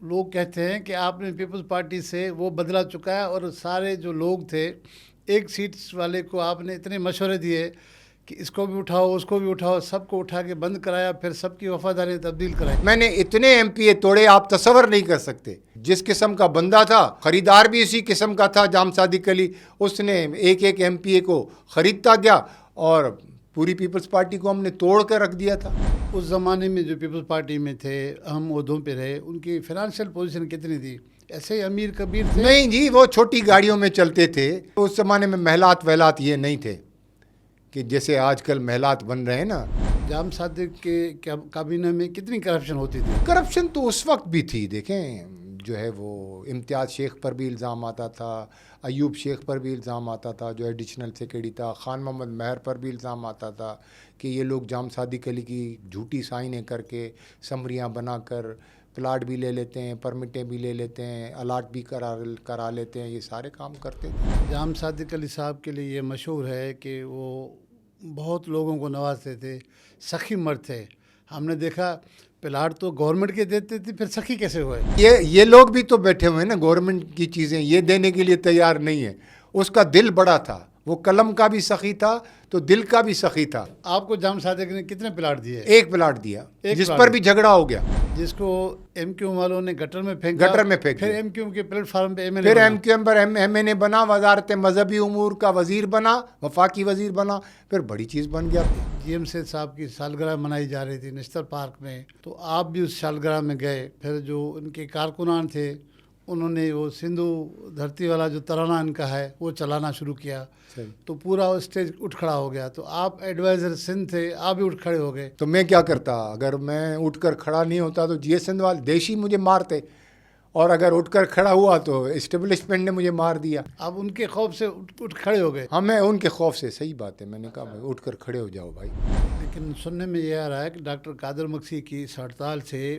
لوگ کہتے ہیں کہ آپ نے پیپلز پارٹی سے وہ بدلا چکا ہے اور سارے جو لوگ تھے ایک سیٹس والے کو آپ نے اتنے مشورے دیے کہ اس کو بھی اٹھاؤ اس کو بھی اٹھاؤ، سب کو اٹھا کے بند کرایا، پھر سب کی وفاداری تبدیل کرائی۔ میں نے اتنے ایم پی اے توڑے آپ تصور نہیں کر سکتے۔ جس قسم کا بندہ تھا، خریدار بھی اسی قسم کا تھا جام صادق علی، اس نے ایک ایک ایم پی اے کو خریدتا گیا اور پوری پیپلز پارٹی کو ہم نے توڑ کر رکھ دیا تھا۔ اس زمانے میں جو پیپلز پارٹی میں تھے، اہم عہدوں پہ رہے، ان کی فائنانشیل پوزیشن کتنی تھی؟ ایسے ہی امیر کبیر تھے؟ نہیں جی، وہ چھوٹی گاڑیوں میں چلتے تھے۔ اس زمانے میں محلات وحلات یہ نہیں تھے کہ جیسے آج کل محلات بن رہے ہیں نا۔ جام صادق کے کابینہ میں کتنی کرپشن ہوتی تھی؟ کرپشن تو اس وقت بھی تھی، دیکھیں جو ہے وہ امتیاز شیخ پر بھی الزام آتا تھا، ایوب شیخ پر بھی الزام آتا تھا جو ایڈیشنل سیکرٹری تھا، خان محمد مہر پر بھی الزام آتا تھا کہ یہ لوگ جام صادق علی کی جھوٹی سائنیں کر کے سمریاں بنا کر پلاٹ بھی لے لیتے ہیں، پرمٹیں بھی لے لیتے ہیں، الاٹ بھی کرا لیتے ہیں، یہ سارے کام کرتے تھے۔ جام صادق علی صاحب کے لیے یہ مشہور ہے کہ وہ بہت لوگوں کو نوازتے تھے، سخی مرد تھے۔ ہم نے دیکھا پلاٹ تو گورنمنٹ کے دیتے تھے، پھر سخی کیسے ہوئے؟ یہ لوگ بھی تو بیٹھے ہوئے ہیں نا، گورنمنٹ کی چیزیں یہ دینے کے لیے تیار نہیں ہے۔ اس کا دل بڑا تھا، وہ قلم کا بھی سخی تھا تو دل کا بھی سخی تھا۔ آپ کو جام صادق نے کتنے پلاٹ دیے؟ ایک پلاٹ دیا، جس پر بھی جھگڑا ہو گیا، جس کو ایم کیو والوں نے گٹر میں پھینکا، پھر ایم کیو کے پلیٹ فارم پہ ایم این اے بنا، وزارت مذہبی امور کا وزیر بنا، وفاقی وزیر بنا، پھر بڑی چیز بن گیا۔ جی ایم سید صاحب کی سالگرہ منائی جا رہی تھی نیشنل پارک میں، تو آپ بھی اس سالگرہ میں گئے۔ پھر جو ان کے کارکنان تھے انہوں نے وہ سندھو دھرتی والا جو ترانہ ان کا ہے وہ چلانا شروع کیا، تو پورا اسٹیج اٹھ کھڑا ہو گیا۔ تو آپ ایڈوائزر سندھ تھے، آپ بھی اٹھ کھڑے ہو گئے۔ تو میں کیا کرتا؟ اگر میں اٹھ کر کھڑا نہیں ہوتا تو جی سندھ والے دیشی مجھے مارتے، اور اگر اٹھ کر کھڑا ہوا تو اسٹیبلشمنٹ نے مجھے مار دیا۔ آپ ان کے خوف سے اٹھ کھڑے ہو گئے؟ ہاں، میں ان کے خوف سے، صحیح بات ہے، میں نے کہا بھائی اٹھ کر کھڑے ہو جاؤ بھائی۔ لیکن سننے میں یہ آ رہا ہے کہ ڈاکٹر قادر مکسی کی اس ہڑتال سے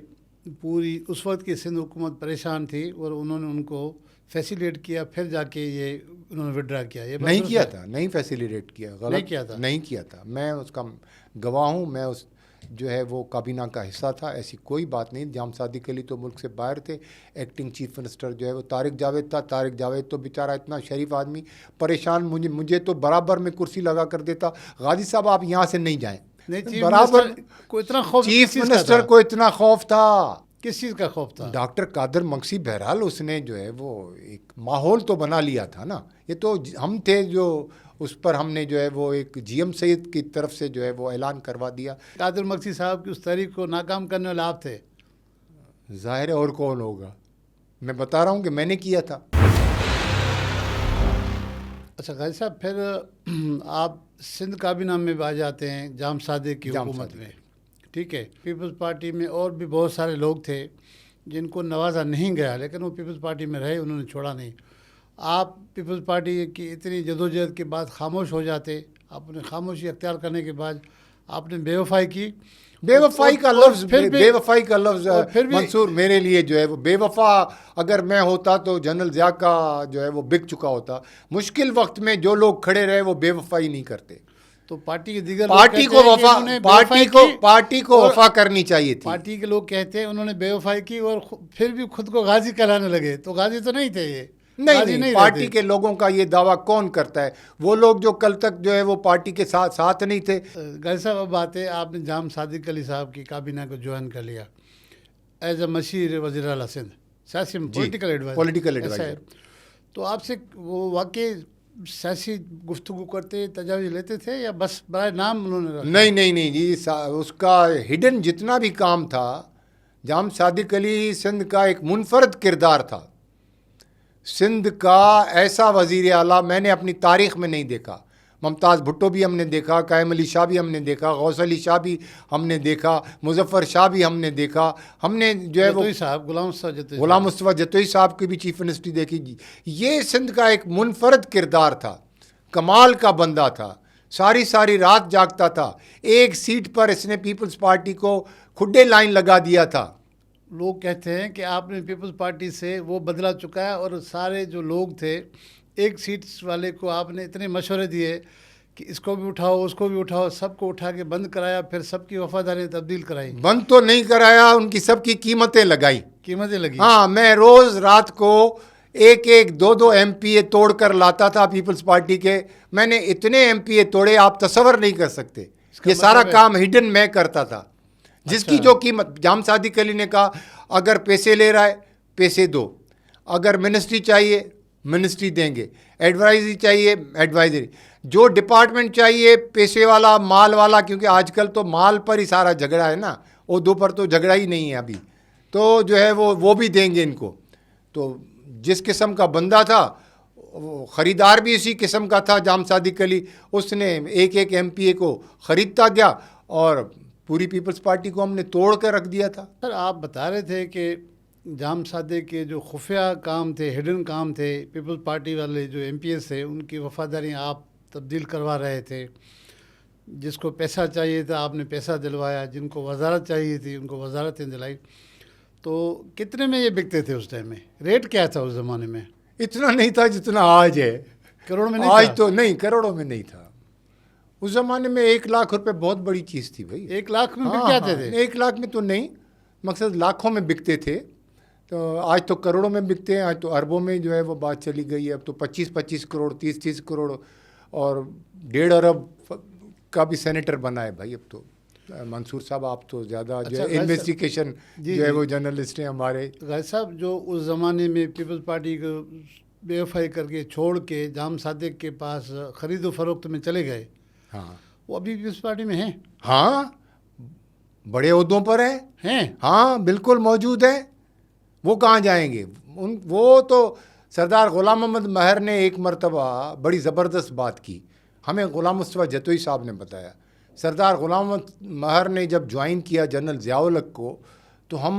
پوری اس وقت کی سندھ حکومت پریشان تھی اور انہوں نے ان کو فیسیلیٹ کیا، پھر جا کے یہ انہوں نے وڈرا کیا۔ یہ نہیں کیا تھا، نہیں فیسیلیٹ کیا، غلط نہیں کیا تھا۔ میں اس کا گواہ ہوں، میں اس جو ہے وہ کابینہ کا حصہ تھا، ایسی کوئی بات نہیں۔ جام صادق علی تو ملک سے باہر تھے، ایکٹنگ چیف منسٹر جو ہے وہ طارق جاوید تھا۔ طارق جاوید تو بیچارہ اتنا شریف آدمی، پریشان، مجھے تو برابر میں کرسی لگا کر دیتا، غازی صاحب آپ یہاں سے نہیں جائیں۔ برابر چیف منسٹر کو اتنا خوف تھا۔ کس چیز کا خوف تھا؟ ڈاکٹر قادر مکسی، بہرحال اس نے جو ہے وہ ایک ماحول تو بنا لیا تھا نا۔ یہ تو ہم تھے جو اس پر ہم نے جو ہے وہ ایک جی ایم سید کی طرف سے جو ہے وہ اعلان کروا دیا۔ قادر مکسی صاحب کی اس تحریک کو ناکام کرنے والے آپ تھے؟ ظاہر ہے، اور کون ہوگا؟ میں بتا رہا ہوں کہ میں نے کیا تھا۔ اچھا غازی صاحب، پھر آپ سندھ کابینہ میں آ جاتے ہیں جام صادق کی حکومت میں، ٹھیک ہے۔ پیپلز پارٹی میں اور بھی بہت سارے لوگ تھے جن کو نوازا نہیں گیا، لیکن وہ پیپلز پارٹی میں رہے، انہوں نے چھوڑا نہیں۔ آپ پیپلز پارٹی کی اتنی جدوجہد کے بعد خاموش ہو جاتے، آپ نے خاموشی اختیار کرنے کے بعد آپ نے بے وفائی کی۔ بے وفائی کا لفظ منصور میرے لیے جو ہے وہ بے وفا اگر میں ہوتا تو جنرل ضیاء کا جو ہے وہ بک چکا ہوتا۔ مشکل وقت میں جو لوگ کھڑے رہے وہ بے وفائی نہیں کرتے۔ تو پارٹی کے دیگر پارٹی کو وفا کرنی چاہیے تھی۔ پارٹی کے لوگ کہتے ہیں انہوں نے بے وفائی کی اور پھر بھی خود کو غازی کہلانے لگے، تو غازی تو نہیں تھے یہ؟ نہیں، پارٹی کے لوگوں کا یہ دعویٰ کون کرتا ہے؟ وہ لوگ جو کل تک جو ہے وہ پارٹی کے ساتھ نہیں تھے۔ غازی صاحب، اب بات ہے آپ نے جام صادق علی صاحب کی کابینہ کو جوائن کر لیا ایز اے مشیر وزیر اعلیٰ سندھ، سیاسی پولیٹیکل ایڈوائزر، تو آپ سے وہ واقعی سیاسی گفتگو کرتے، تجاویز لیتے تھے یا بس برائے نام انہوں نے؟ نہیں جی، اس کا ہڈن جتنا بھی کام تھا، جام صادق علی سندھ کا ایک منفرد کردار تھا۔ سندھ کا ایسا وزیر اعلیٰ میں نے اپنی تاریخ میں نہیں دیکھا۔ ممتاز بھٹو بھی ہم نے دیکھا، قائم علی شاہ بھی ہم نے دیکھا، غوث علی شاہ بھی ہم نے دیکھا، مظفر شاہ بھی ہم نے دیکھا، ہم نے جو ہے وہ غلام مصطفیٰ جتوئی صاحب کی بھی چیف منسٹری دیکھی۔ یہ سندھ کا ایک منفرد کردار تھا، کمال کا بندہ تھا، ساری رات جاگتا تھا۔ ایک سیٹ پر اس نے پیپلز پارٹی کو کھڈے لائن لگا دیا تھا۔ لوگ کہتے ہیں کہ آپ نے پیپلز پارٹی سے وہ بدلا چکا ہے اور سارے جو لوگ تھے ایک سیٹس والے کو آپ نے اتنے مشورے دیے کہ اس کو بھی اٹھاؤ اس کو بھی اٹھاؤ، سب کو اٹھا کے بند کرایا، پھر سب کی وفاداری تبدیل کرائی، بند تو نہیں کرایا، ان کی سب کی قیمتیں لگائی، قیمتیں لگی. ہاں میں روز رات کو ایک ایک دو دو ایم پی اے توڑ کر لاتا تھا پیپلز پارٹی کے. میں نے اتنے ایم پی اے توڑے آپ تصور نہیں کر سکتے. یہ سارا کام ہڈن میں کرتا تھا. جس کی جو قیمت، جام صادق علی نے کہا اگر پیسے لے رہا ہے پیسے دو، اگر منسٹری چاہیے منسٹری دیں گے، ایڈوائزری چاہیے ایڈوائزری، جو ڈپارٹمنٹ چاہیے پیسے والا مال والا، کیونکہ آج کل تو مال پر ہی سارا جھگڑا ہے نا، عہدوں پر تو جھگڑا ہی نہیں ہے ابھی، تو جو ہے وہ بھی دیں گے ان کو. تو جس قسم کا بندہ تھا، خریدار بھی اسی قسم کا تھا جام صادق علی، اس نے ایک ایک ایم پی اے کو خریدتا گیا اور پوری پیپلز پارٹی کو ہم نے توڑ کر رکھ دیا تھا. سر آپ بتا رہے تھے کہ جام صادق کے جو خفیہ کام تھے، ہڈن کام تھے، پیپلز پارٹی والے جو ایم پی ایس تھے ان کی وفاداری آپ تبدیل کروا رہے تھے. جس کو پیسہ چاہیے تھا آپ نے پیسہ دلوایا، جن کو وزارت چاہیے تھی ان کو وزارتیں دلائی. تو کتنے میں یہ بکتے تھے اس ٹائم میں؟ ریٹ کیا تھا اس زمانے میں؟ اتنا نہیں تھا جتنا آج ہے. کروڑ میں نہیں آج تھا؟ تو نہیں، کروڑوں میں نہیں تھا. اس زمانے میں 1,00,000 روپے بہت بڑی چیز تھی بھائی. 1,00,000 میں بک جاتے تھے؟ 1,00,000 میں تو نہیں، مقصد لاکھوں میں بکتے تھے. تو آج تو کروڑوں میں بکتے ہیں، آج تو اربوں میں جو ہے وہ بات چلی گئی ہے. اب تو 25 کروڑ 30 کروڑ اور 1.5 ارب کا بھی سینیٹر بنا ہے بھائی. اب تو منصور صاحب آپ تو زیادہ جو ہے انویسٹیگیشن جو ہے وہ جرنلسٹ ہیں ہمارے. غازی صاحب جو اس زمانے میں پیپلز پارٹی کو بے وفائی کر کے چھوڑ کے جام صادق کے پاس خرید و فروخت میں چلے گئے، ہاں وہ ابھی پیپلز پارٹی میں ہیں؟ ہاں بڑے عہدوں پر ہیں. ہاں بالکل موجود ہیں. وہ کہاں جائیں گے؟ وہ تو سردار غلام محمد مہر نے ایک مرتبہ بڑی زبردست بات کی، ہمیں غلام مصطفیٰ جتوئی صاحب نے بتایا. سردار غلام محمد مہر نے جب جوائن کیا جنرل ضیاء الحق کو، تو ہم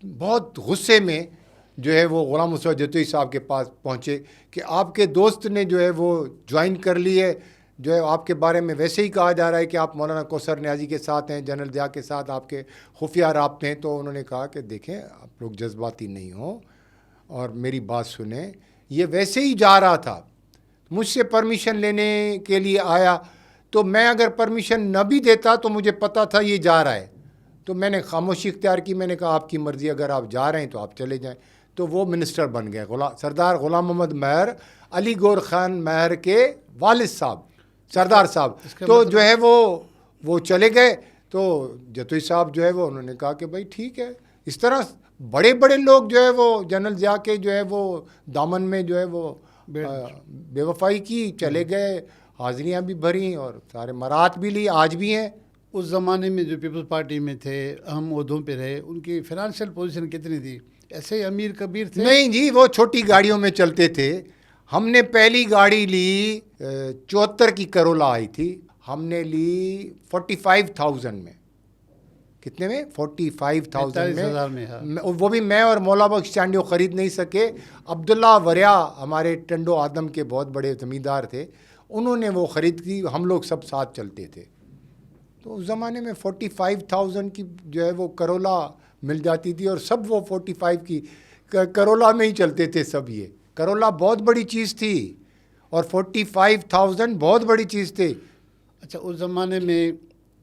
بہت غصے میں جو ہے وہ غلام مصطفیٰ جتوئی صاحب کے پاس پہنچے کہ آپ کے دوست نے جو ہے وہ جوائن کر لی ہے، جو ہے آپ کے بارے میں ویسے ہی کہا جا رہا ہے کہ آپ مولانا کوثر نیازی کے ساتھ ہیں، جنرل ضیاء کے ساتھ آپ کے خفیہ رابطے ہیں. تو انہوں نے کہا کہ دیکھیں آپ لوگ جذباتی نہیں ہوں اور میری بات سنیں. یہ ویسے ہی جا رہا تھا، مجھ سے پرمیشن لینے کے لیے آیا، تو میں اگر پرمیشن نہ بھی دیتا تو مجھے پتا تھا یہ جا رہا ہے، تو میں نے خاموشی اختیار کی. میں نے کہا آپ کی مرضی، اگر آپ جا رہے ہیں تو آپ چلے جائیں. تو وہ منسٹر بن گئے. سردار غلام محمد مہر علی گور خان مہر کے والد صاحب سردار صاحب. تو جو ہے وہ چلے گئے. تو جتوئی صاحب جو ہے وہ انہوں نے کہا کہ بھائی ٹھیک ہے. اس طرح بڑے بڑے لوگ جو ہے وہ جنرل ضیاء کے جو ہے وہ دامن میں جو ہے وہ بے وفائی کی، چلے گئے، حاضریاں بھی بھریں اور سارے مرات بھی لی، آج بھی ہیں. اس زمانے میں جو پیپلز پارٹی میں تھے، اہم عہدوں پہ رہے، ان کی فنانشیل پوزیشن کتنی تھی؟ ایسے ہی امیر کبیر تھے؟ نہیں جی، وہ چھوٹی گاڑیوں میں چلتے تھے. ہم نے پہلی گاڑی لی 74 کی کرولا آئی تھی، ہم نے لی 45,000 میں. کتنے میں؟ 45,000 میں. وہ بھی میں اور مولا بخش چانڈیو خرید نہیں سکے. عبداللہ وریا ہمارے ٹنڈو آدم کے بہت بڑے زمیندار تھے، انہوں نے وہ خرید کی. ہم لوگ سب ساتھ چلتے تھے. تو اس زمانے میں 45,000 کی جو ہے وہ کرولا مل جاتی تھی، اور سب وہ 45 کی کرولا میں ہی چلتے تھے سب. یہ کرولا بہت بڑی چیز تھی اور 45,000 بہت بڑی چیز تھی. اچھا، اس زمانے میں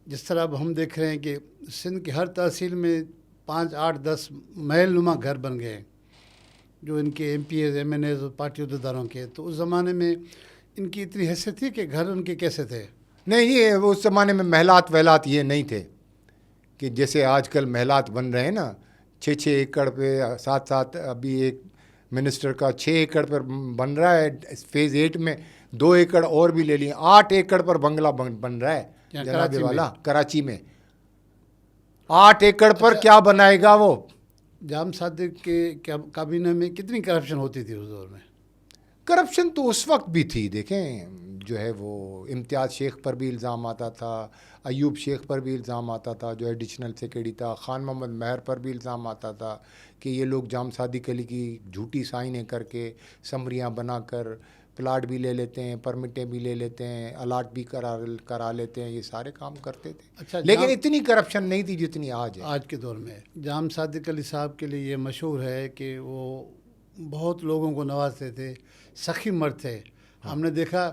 جس طرح اب ہم دیکھ رہے ہیں کہ سندھ کی ہر تحصیل میں 5 8 10 محل نما گھر بن گئے جو ان کے MPAs MNAs اور پارٹی عہدیداروں کے، تو اس زمانے میں ان کی اتنی حیثیت تھی کہ گھر ان کے کیسے تھے؟ نہیں، یہ اس زمانے میں محلات وحلات یہ نہیں تھے کہ جیسے آج کل محلات بن رہے ہیں نا 6 ایکڑ پہ. ساتھ ابھی ایک منسٹر کا 6 ایکڑ پر بن رہا ہے، فیز 8 میں 2 ایکڑ اور بھی لے لیے، 8 ایکڑ پر بنگلہ بن رہا ہے جناب والا کراچی میں. 8 ایکڑ پر کیا بنائے گا وہ؟ جام صادق کے کابینہ میں کتنی کرپشن ہوتی تھی اس دور میں؟ کرپشن تو اس وقت بھی تھی. دیکھیں جو ہے وہ امتیاز شیخ پر بھی الزام آتا تھا، ایوب شیخ پر بھی الزام آتا تھا جو ایڈیشنل سیکرٹری تھا، خان محمد مہر پر بھی الزام آتا تھا کہ یہ لوگ جام صادق علی کی جھوٹی سائنیں کر کے سمریاں بنا کر پلاٹ بھی لے لیتے ہیں، پرمٹیں بھی لے لیتے ہیں، الاٹ بھی کرا لیتے ہیں، یہ سارے کام کرتے تھے. اچھا، لیکن اتنی کرپشن نہیں تھی جتنی آج ہے. آج کے دور میں جام صادق علی صاحب کے لیے یہ مشہور ہے کہ وہ بہت لوگوں کو نوازتے تھے، سخی مرد تھے. ہم نے دیکھا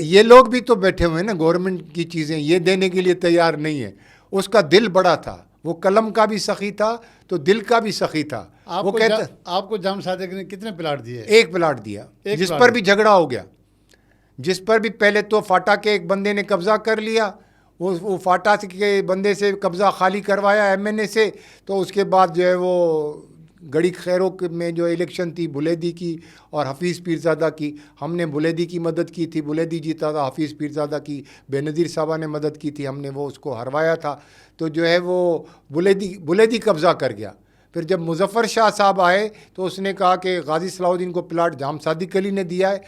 یہ لوگ بھی تو بیٹھے ہوئے ہیں نا گورنمنٹ کی چیزیں یہ دینے کے لیے تیار نہیں ہے. اس کا دل بڑا تھا, وہ قلم کا بھی سخی تھا تو دل کا بھی سخی تھا. وہ کہتا آپ کو جام صادق نے کتنے پلاٹ دیے؟ ایک پلاٹ دیا, جس پر بھی جھگڑا ہو گیا, جس پر بھی پہلے تو فاٹا کے ایک بندے نے قبضہ کر لیا, وہ فاٹا کے بندے سے قبضہ خالی کروایا ایم این اے سے, تو اس کے بعد جو ہے وہ گڑی خیروں میں جو الیکشن تھی بلیدی کی اور حفیظ پیرزادہ کی, ہم نے بلیدی کی مدد کی تھی, بلیدی جیتا تھا, حفیظ پیرزادہ کی بے نظیر صاحبہ نے مدد کی تھی, ہم نے وہ اس کو ہروایا تھا. تو جو ہے وہ بلیدی قبضہ کر گیا. پھر جب مظفر شاہ صاحب آئے تو اس نے کہا کہ غازی صلاح الدین کو پلاٹ جام صادق علی نے دیا ہے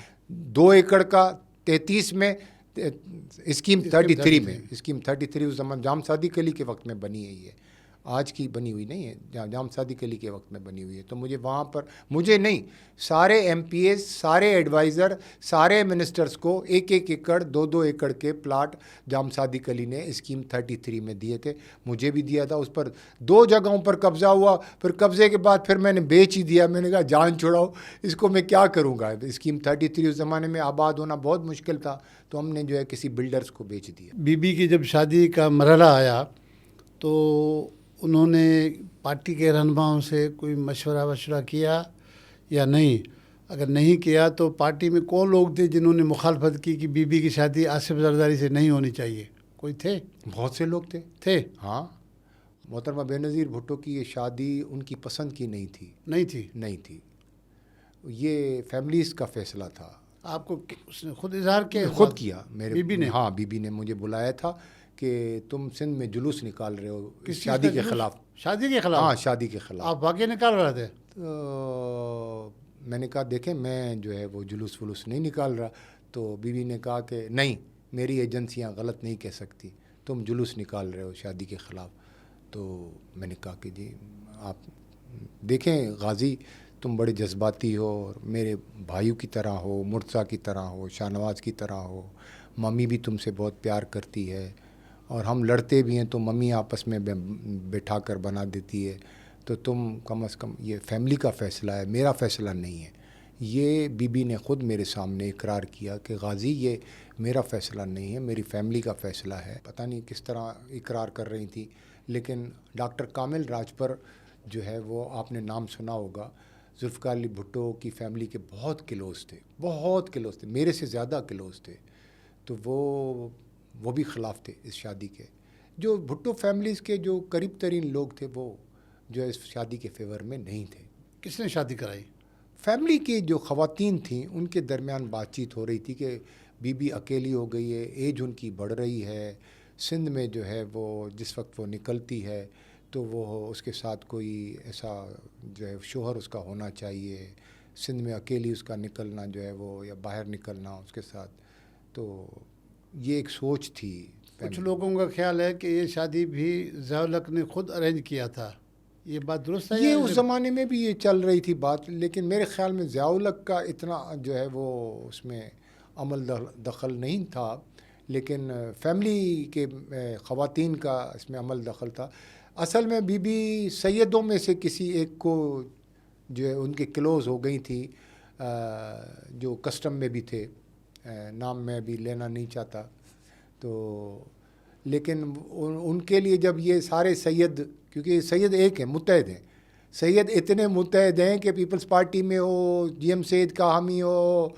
2 ایکڑ کا 33 میں, اسکیم 33 میں, اسکیم 33 اس زمان جام صادق علی کے وقت میں بنی ہے, یہ آج کی بنی ہوئی نہیں ہے, جام صادق علی کے وقت میں بنی ہوئی ہے. تو مجھے وہاں پر, مجھے نہیں, سارے ایم پی ایز, سارے ایڈوائزر, سارے منسٹرز کو 1-1 ایکڑ 2-2 ایکڑ کے پلاٹ جام صادق علی نے اسکیم 33 میں دیے تھے. مجھے بھی دیا تھا. اس پر 2 جگہوں پر قبضہ ہوا, پھر قبضے کے بعد پھر میں نے بیچ ہی دیا. میں نے کہا جان چھوڑاؤ, اس کو میں کیا کروں گا. اسکیم 33 اس زمانے میں آباد ہونا بہت مشکل تھا, تو ہم نے جو ہے کسی بلڈرز کو بیچ دیا. بی بی کی جب شادی کا مرحلہ آیا تو انہوں نے پارٹی کے رہنماؤں سے کوئی مشورہ کیا یا نہیں؟ اگر نہیں کیا تو پارٹی میں کون لوگ تھے جنہوں نے مخالفت کی کہ بی بی کی شادی آصف زرداری سے نہیں ہونی چاہیے؟ کوئی تھے؟ بہت سے لوگ تھے. ہاں, محترمہ بے نظیر بھٹو کی یہ شادی ان کی پسند کی نہیں تھی. یہ فیملیز کا فیصلہ تھا. آپ کو اس نے خود اظہار کیا؟ خود کیا میرے بی بی نے. ہاں, بی بی نے مجھے بلایا تھا کہ تم سندھ میں جلوس نکال رہے ہو اس شادی کے خلاف. شادی کے خلاف؟ ہاں, شادی کے خلاف. آپ واقعی نکال رہے تھے؟ میں نے کہا دیکھیں میں جو ہے وہ جلوس نہیں نکال رہا. تو بی بی نے کہا کہ نہیں, میری ایجنسیاں غلط نہیں کہہ سکتی, تم جلوس نکال رہے ہو شادی کے خلاف. تو میں نے کہا کہ جی آپ دیکھیں غازی, تم بڑے جذباتی ہو, اور میرے بھائیوں کی طرح ہو, مرتضیٰ کی طرح ہو, شاہ نواز کی طرح ہو, ممی بھی تم سے بہت پیار کرتی ہے, اور ہم لڑتے بھی ہیں تو ممی آپس میں بٹھا کر بنا دیتی ہے. تو تم کم از کم, یہ فیملی کا فیصلہ ہے, میرا فیصلہ نہیں ہے. یہ بی بی نے خود میرے سامنے اقرار کیا کہ غازی یہ میرا فیصلہ نہیں ہے, میری فیملی کا فیصلہ ہے. پتہ نہیں کس طرح اقرار کر رہی تھی, لیکن ڈاکٹر کامل راجپر جو ہے وہ آپ نے نام سنا ہوگا, ذوالفقار علی بھٹو کی فیملی کے بہت کلوز تھے, میرے سے زیادہ کلوز تھے. تو وہ بھی خلاف تھے اس شادی کے. جو بھٹو فیملیز کے جو قریب ترین لوگ تھے وہ جو اس شادی کے فیور میں نہیں تھے. کس نے شادی کرائی؟ فیملی کی جو خواتین تھیں ان کے درمیان بات چیت ہو رہی تھی کہ بی بی اکیلی ہو گئی ہے, ایج ان کی بڑھ رہی ہے, سندھ میں جو ہے وہ جس وقت وہ نکلتی ہے تو وہ اس کے ساتھ کوئی ایسا جو ہے شوہر اس کا ہونا چاہیے, سندھ میں اکیلی اس کا نکلنا جو ہے وہ, یا باہر نکلنا اس کے ساتھ. تو یہ ایک سوچ تھی. کچھ لوگوں کا خیال ہے کہ یہ شادی بھی ضیاء الحق نے خود ارینج کیا تھا, یہ بات درست ہے؟ یہ اس زمانے میں بھی یہ چل رہی تھی بات, لیکن میرے خیال میں ضیاء الحق کا اتنا جو ہے وہ اس میں عمل دخل نہیں تھا, لیکن فیملی کے خواتین کا اس میں عمل دخل تھا. اصل میں بی بی سیدوں میں سے کسی ایک کو جو ہے ان کے کلوز ہو گئی تھی, جو کسٹم میں بھی تھے, نام میں بھی لینا نہیں چاہتا. تو لیکن ان کے لیے جب یہ سارے سید, کیونکہ سید ایک ہیں, متحد ہیں, سید اتنے متحد ہیں کہ پیپلز پارٹی میں ہو, جی ایم سید کا حامی ہو,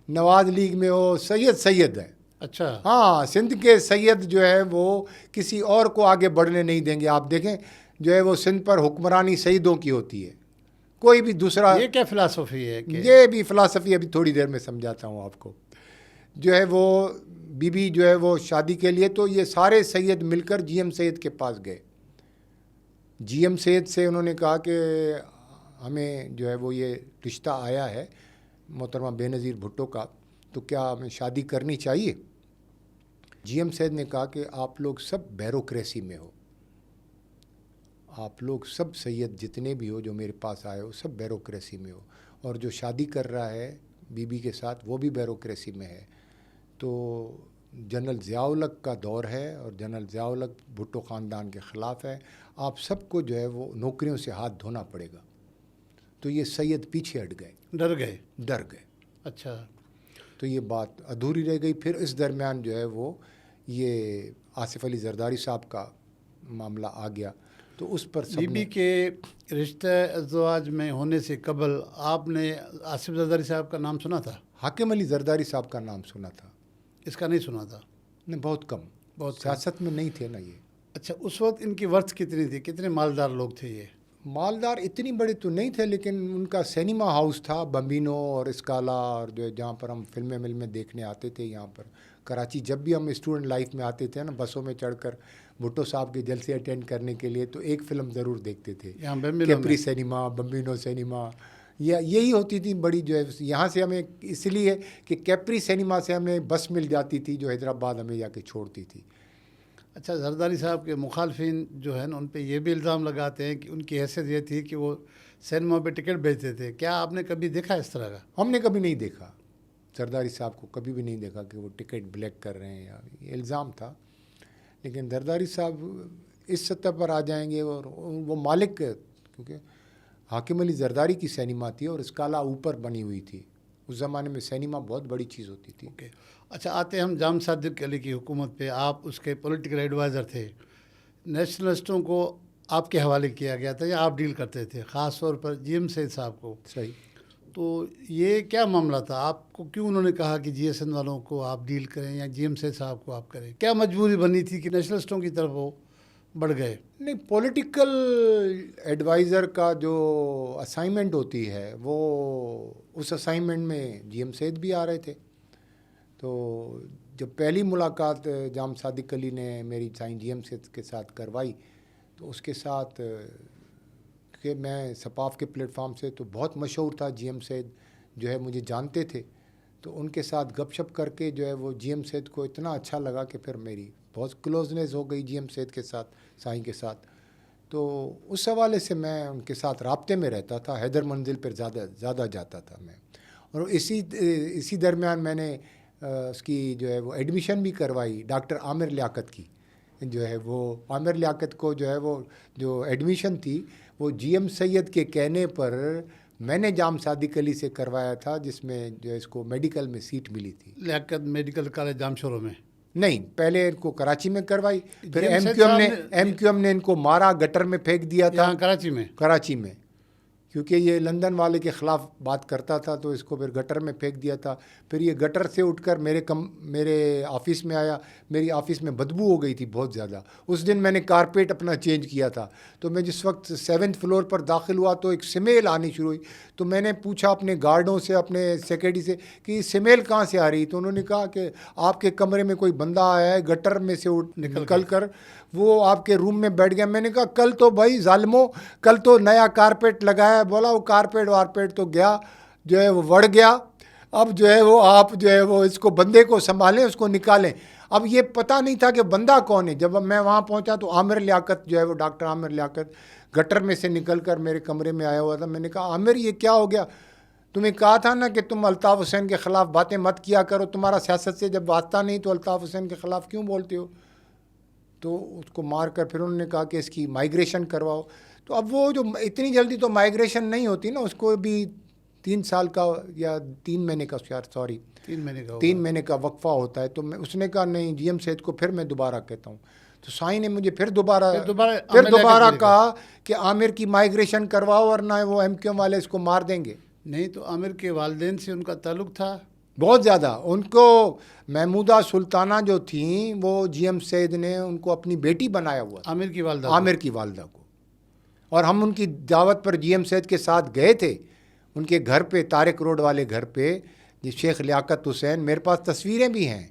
نواز لیگ میں ہو, سید ہیں. اچھا. ہاں, سندھ کے سید جو ہے وہ کسی اور کو آگے بڑھنے نہیں دیں گے. آپ دیکھیں جو ہے وہ سندھ پر حکمرانی سیدوں کی ہوتی ہے, کوئی بھی دوسرا. یہ کیا فلسفی ہے؟ یہ بھی فلسفی ابھی تھوڑی دیر میں سمجھاتا ہوں آپ کو. جو ہے وہ بی بی جو ہے وہ شادی کے لیے تو یہ سارے سید مل کر جی ایم سید کے پاس گئے. جی ایم سید سے انہوں نے کہا کہ ہمیں جو ہے وہ یہ رشتہ آیا ہے محترمہ بے نظیر بھٹو کا, تو کیا ہمیں شادی کرنی چاہیے؟ جی ایم سید نے کہا کہ آپ لوگ سب بیوروکریسی میں ہو, آپ لوگ سب سید جتنے بھی ہو جو میرے پاس آئے ہو سب بیوروکریسی میں ہو, اور جو شادی کر رہا ہے بی بی کے ساتھ وہ بھی بیوروکریسی میں ہے. تو جنرل ضیاء الحق کا دور ہے اور جنرل ضیاء الحق بھٹو خاندان کے خلاف ہے, آپ سب کو جو ہے وہ نوکریوں سے ہاتھ دھونا پڑے گا. تو یہ سید پیچھے ہٹ گئے، ڈر گئے. ڈر گئے. اچھا. تو یہ بات ادھوری رہ گئی. پھر اس درمیان جو ہے وہ یہ آصف علی زرداری صاحب کا معاملہ آ گیا. تو اس پر بی بی کے رشتہ ازدواج میں ہونے سے قبل آپ نے آصف زرداری صاحب کا نام سنا تھا؟ حاکم علی زرداری صاحب کا نام سنا تھا. اس کا نہیں سنا تھا؟ نہیں، بہت کم. بہت سیاست میں نہیں تھے نا یہ. اچھا، اس وقت ان کی ورث کتنی تھی؟ کتنے مالدار لوگ تھے یہ؟ مالدار اتنی بڑے تو نہیں تھے، لیکن ان کا سینما ہاؤس تھا بمبینو اور اسکالا، اور جو جہاں پر ہم فلمیں دیکھنے آتے تھے یہاں پر کراچی. جب بھی ہم اسٹوڈنٹ لائف میں آتے تھے نا بسوں میں چڑھ کر بھٹو صاحب کے جلسے اٹینڈ کرنے کے لیے، تو ایک فلم ضرور دیکھتے تھے، کیپری سینما، بمبینو سینما. یہی ہوتی تھی بڑی جو ہے. یہاں سے ہمیں اس لیے کہ کیپری سینما سے ہمیں بس مل جاتی تھی جو حیدرآباد ہمیں جا کے چھوڑتی تھی. اچھا، زرداری صاحب کے مخالفین جو ہے نا ان پہ یہ بھی الزام لگاتے ہیں کہ ان کی حیثیت یہ تھی کہ وہ سینما پہ ٹکٹ بیچتے تھے. کیا آپ نے کبھی دیکھا اس طرح کا؟ ہم نے کبھی نہیں دیکھا زرداری صاحب کو، کبھی بھی نہیں دیکھا کہ وہ ٹکٹ بلیک کر رہے ہیں، یا یہ الزام تھا. لیکن زرداری صاحب اس سطح پر آ جائیں گے، اور وہ مالک، کیونکہ حاکم علی زرداری کی سینما تھی اور اسکالا اوپر بنی ہوئی تھی. اس زمانے میں سینما بہت بڑی چیز ہوتی تھی. اوکے. اچھا، آتے ہیں ہم جام صادق علی کی حکومت پہ. آپ اس کے پولیٹیکل ایڈوائزر تھے. نیشنلسٹوں کو آپ کے حوالے کیا گیا تھا یا آپ ڈیل کرتے تھے، خاص طور پر جی ایم سید صاحب کو؟ صحیح. تو یہ کیا معاملہ تھا؟ آپ کو کیوں انہوں نے کہا کہ جی ایس این والوں کو آپ ڈیل کریں یا جی ایم سید صاحب کو آپ کریں؟ کیا مجبوری بنی تھی کہ نیشنلسٹوں کی طرف وہ بڑھ گئے؟ نہیں، پولیٹیکل ایڈوائزر کا جو اسائنمنٹ ہوتی ہے وہ اس اسائنمنٹ میں جی ایم سید بھی آ رہے تھے. تو جب پہلی ملاقات جام صادق علی نے میری سائن جی ایم سید کے ساتھ کروائی، تو اس کے ساتھ کہ میں سپاف کے پلیٹ فارم سے تو بہت مشہور تھا، جی ایم سید جو ہے مجھے جانتے تھے، تو ان کے ساتھ گپ شپ کر کے جو ہے وہ جی ایم سید کو اتنا اچھا لگا کہ پھر میری بہت کلوزنس ہو گئی جی ایم سید کے ساتھ، سائیں کے ساتھ. تو اس حوالے سے میں ان کے ساتھ رابطے میں رہتا تھا. حیدر منزل پر زیادہ جاتا تھا میں. اور اسی درمیان میں نے اس کی جو ہے وہ ایڈمیشن بھی کروائی ڈاکٹر عامر لیاقت کی. جو ہے وہ عامر لیاقت کو جو ہے وہ جو ایڈمیشن تھی وہ جی ایم سید کے کہنے پر میں نے جام صادق علی سے کروایا تھا، جس میں جو ہے اس کو میڈیکل میں سیٹ ملی تھی. لیاقت میڈیکل کالج جام شورو میں؟ نہیں، پہلے ان کو کراچی میں کروائی، پھر ایم کیو ایم نے ان کو مارا، گٹر میں پھینک دیا تھا. کراچی میں کیونکہ یہ لندن والے کے خلاف بات کرتا تھا تو اس کو پھر گٹر میں پھینک دیا تھا. پھر یہ گٹر سے اٹھ کر میرے آفس میں آیا. میری آفس میں بدبو ہو گئی تھی بہت زیادہ. اس دن میں نے کارپیٹ اپنا چینج کیا تھا. تو میں جس وقت 7th فلور پر داخل ہوا تو ایک سمیل آنی شروع ہوئی. تو میں نے پوچھا اپنے گارڈوں سے، اپنے سیکورٹی سے کہ یہ سمیل کہاں سے آ رہی. تو انہوں نے کہا کہ آپ کے کمرے میں کوئی بندہ آیا ہے گٹر میں سے نکل کر وہ آپ کے روم میں بیٹھ گیا. میں نے کہا کل تو بھائی ظالمو، کل تو نیا کارپیٹ لگایا. بولا وہ کارپیٹ تو گیا جو ہے وہ وڑ گیا. اب جو ہے وہ آپ جو ہے وہ اس کو بندے کو سنبھالیں، اس کو نکالیں. اب یہ پتہ نہیں تھا کہ بندہ کون ہے. جب میں وہاں پہنچا تو عامر لیاقت جو ہے وہ ڈاکٹر عامر لیاقت گٹر میں سے نکل کر میرے کمرے میں آیا ہوا تھا. میں نے کہا عامر یہ کیا ہو گیا؟ تمہیں کہا تھا نا کہ تم الطاف حسین کے خلاف باتیں مت کیا کرو، تمہارا سیاست سے جب واسطہ نہیں تو الطاف حسین کے خلاف کیوں بولتے ہو؟ تو اس کو مار کر پھر انہوں نے کہا کہ اس کی مائیگریشن کرواؤ. تو اب وہ جو اتنی جلدی تو مائیگریشن نہیں ہوتی نا، اس کو بھی 3 سال کا یا 3 مہینے کا 3 مہینے کا وقفہ ہوتا ہے. تو اس نے کہا نہیں جی ایم سید کو پھر میں دوبارہ کہتا ہوں. تو سائیں نے مجھے پھر دوبارہ کہا کہ عامر کی مائیگریشن کرواؤ ورنہ وہ ایم کیو ایم والے اس کو مار دیں گے. نہیں تو عامر کے والدین سے ان کا تعلق تھا بہت زیادہ. ان کو محمودہ سلطانہ جو تھیں وہ جی ایم سید نے ان کو اپنی بیٹی بنایا ہوا تھا، عامر کی والدہ کو. اور ہم ان کی دعوت پر جی ایم سید کے ساتھ گئے تھے ان کے گھر پہ، طارق روڈ والے گھر پہ، جی شیخ لیاقت حسین. میرے پاس تصویریں بھی ہیں.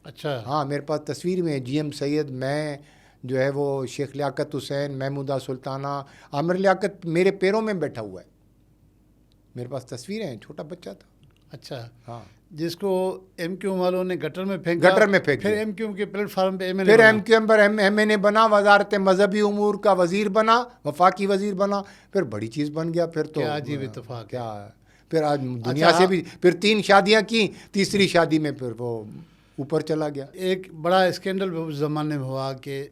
اچھا ہاں، میرے پاس تصویر میں جی ایم سید، میں جو ہے وہ شیخ لیاقت حسین، محمودہ سلطانہ. عامر لیاقت میرے پیروں میں بیٹھا ہوا ہے. میرے پاس تصویریں ہیں، چھوٹا بچہ تھا. اچھا. ہاں، جس کو ایم کیو ایم والوں نے گٹر میں پھینک پھر ایم کیو ایم کے پلیٹ فارم پہ پھر ایم کیو ایم پر ایم این اے بنا، وزارت مذہبی امور کا وزیر بنا، وفاقی وزیر بنا. پھر بڑی چیز بن گیا. پھر تو عجیب اتفاق کیا. پھر آج دنیا سے بھی پھر 3 شادیاں کی، تیسری شادی میں پھر وہ اوپر چلا گیا. ایک بڑا اسکینڈل اس زمانے میں ہوا کہ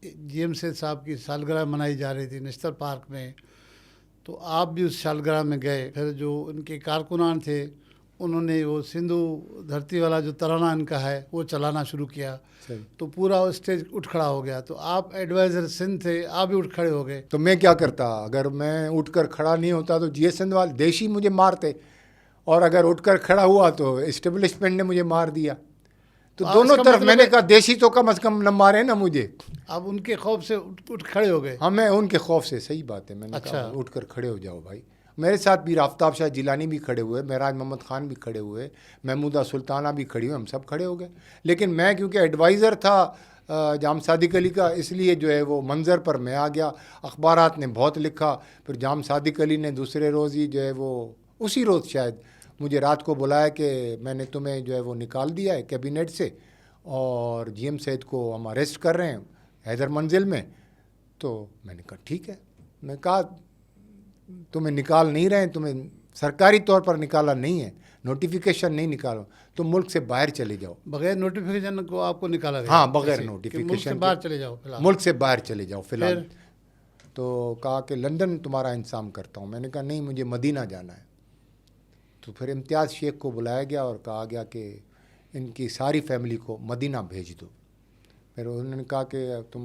جی ایم سید صاحب کی سالگرہ منائی جا رہی تھی نشتر پارک میں. تو آپ بھی اس سالگرہ میں گئے. پھر جو ان کے کارکنان تھے انہوں نے وہ سندھو دھرتی والا جو ترانہ ان کا ہے وہ چلانا شروع کیا. تو پورا اسٹیج اٹھ کھڑا ہو گیا. تو آپ ایڈوائزر سندھ تھے, آپ بھی اٹھ کھڑے ہو گئے. تو میں کیا کرتا؟ اگر میں اٹھ کر کھڑا نہیں ہوتا تو جی سندھ والے دیشی مجھے مارتے, اور اگر اٹھ کر کھڑا ہوا تو اسٹیبلشمنٹ نے مجھے مار دیا. تو دونوں طرف میں نے کہا دیشی تو کم از کم نہ مارے نا مجھے. آپ ان کے خوف سے اٹھ کھڑے ہو گئے؟ ہاں میں ان کے خوف سے, صحیح بات ہے, میں نے کہا اٹھ کر کھڑے ہو جاؤ بھائی. میرے ساتھ بھی آفتاب شاہ جیلانی بھی کھڑے ہوئے, معراج محمد خان بھی کھڑے ہوئے, محمودہ سلطانہ بھی کھڑی ہوئے, ہم سب کھڑے ہو گئے. لیکن میں کیونکہ ایڈوائزر تھا جام صادق علی کا, اس لیے جو ہے وہ منظر پر میں آ گیا. اخبارات نے بہت لکھا. پھر جام صادق علی نے دوسرے روز ہی جو ہے وہ اسی روز شاید مجھے رات کو بلایا کہ میں نے تمہیں جو ہے وہ نکال دیا ہے کیبنٹ سے, اور جی ایم سید کو ہم اریسٹ کر رہے ہیں حیدر منزل میں. تو میں نے کہا ٹھیک ہے. میں کہا تمہیں نکال نہیں رہے ہیں, تمہیں سرکاری طور پر نکالا نہیں ہے, نوٹیفیکیشن نہیں نکالو, تم ملک سے باہر چلے جاؤ. بغیر نوٹیفیکیشن کو آپ کو نکالا گیا؟ ہاں بغیر نوٹیفیکیشن سے باہر چلے جاؤ, ملک سے باہر چلے جاؤ فی الحال. تو کہا کہ لندن تمہارا انتظام کرتا ہوں. میں نے کہا نہیں, مجھے مدینہ جانا ہے. تو پھر امتیاز شیخ کو بلایا گیا اور کہا گیا کہ ان کی ساری فیملی کو مدینہ بھیج دو. پھر انہوں نے کہا کہ تم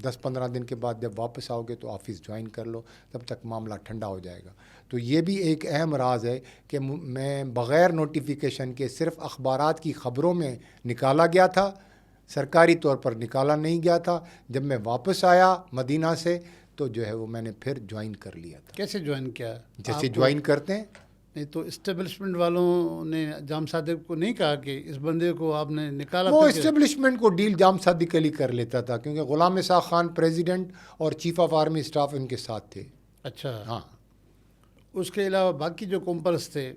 10-15 دن کے بعد جب واپس آؤ گے تو آفس جوائن کر لو, تب تک معاملہ ٹھنڈا ہو جائے گا. تو یہ بھی ایک اہم راز ہے کہ میں بغیر نوٹیفیکیشن کے صرف اخبارات کی خبروں میں نکالا گیا تھا, سرکاری طور پر نکالا نہیں گیا تھا. جب میں واپس آیا مدینہ سے تو جو ہے وہ میں نے پھر جوائن کر لیا تھا. کیسے جوائن کیا؟ جیسے جوائن کرتے ہیں. نہیں تو اسٹیبلشمنٹ والوں نے جام صادق کو نہیں کہا کہ اس بندے کو آپ نے نکالا؟ وہ اسٹیبلشمنٹ کو ڈیل جام صادق علی کر لیتا تھا, کیونکہ غلام اسحاق خان پریزیڈنٹ اور چیف آف آرمی اسٹاف ان کے ساتھ تھے. اچھا. ہاں. اس کے علاوہ باقی جو کومپرس تھے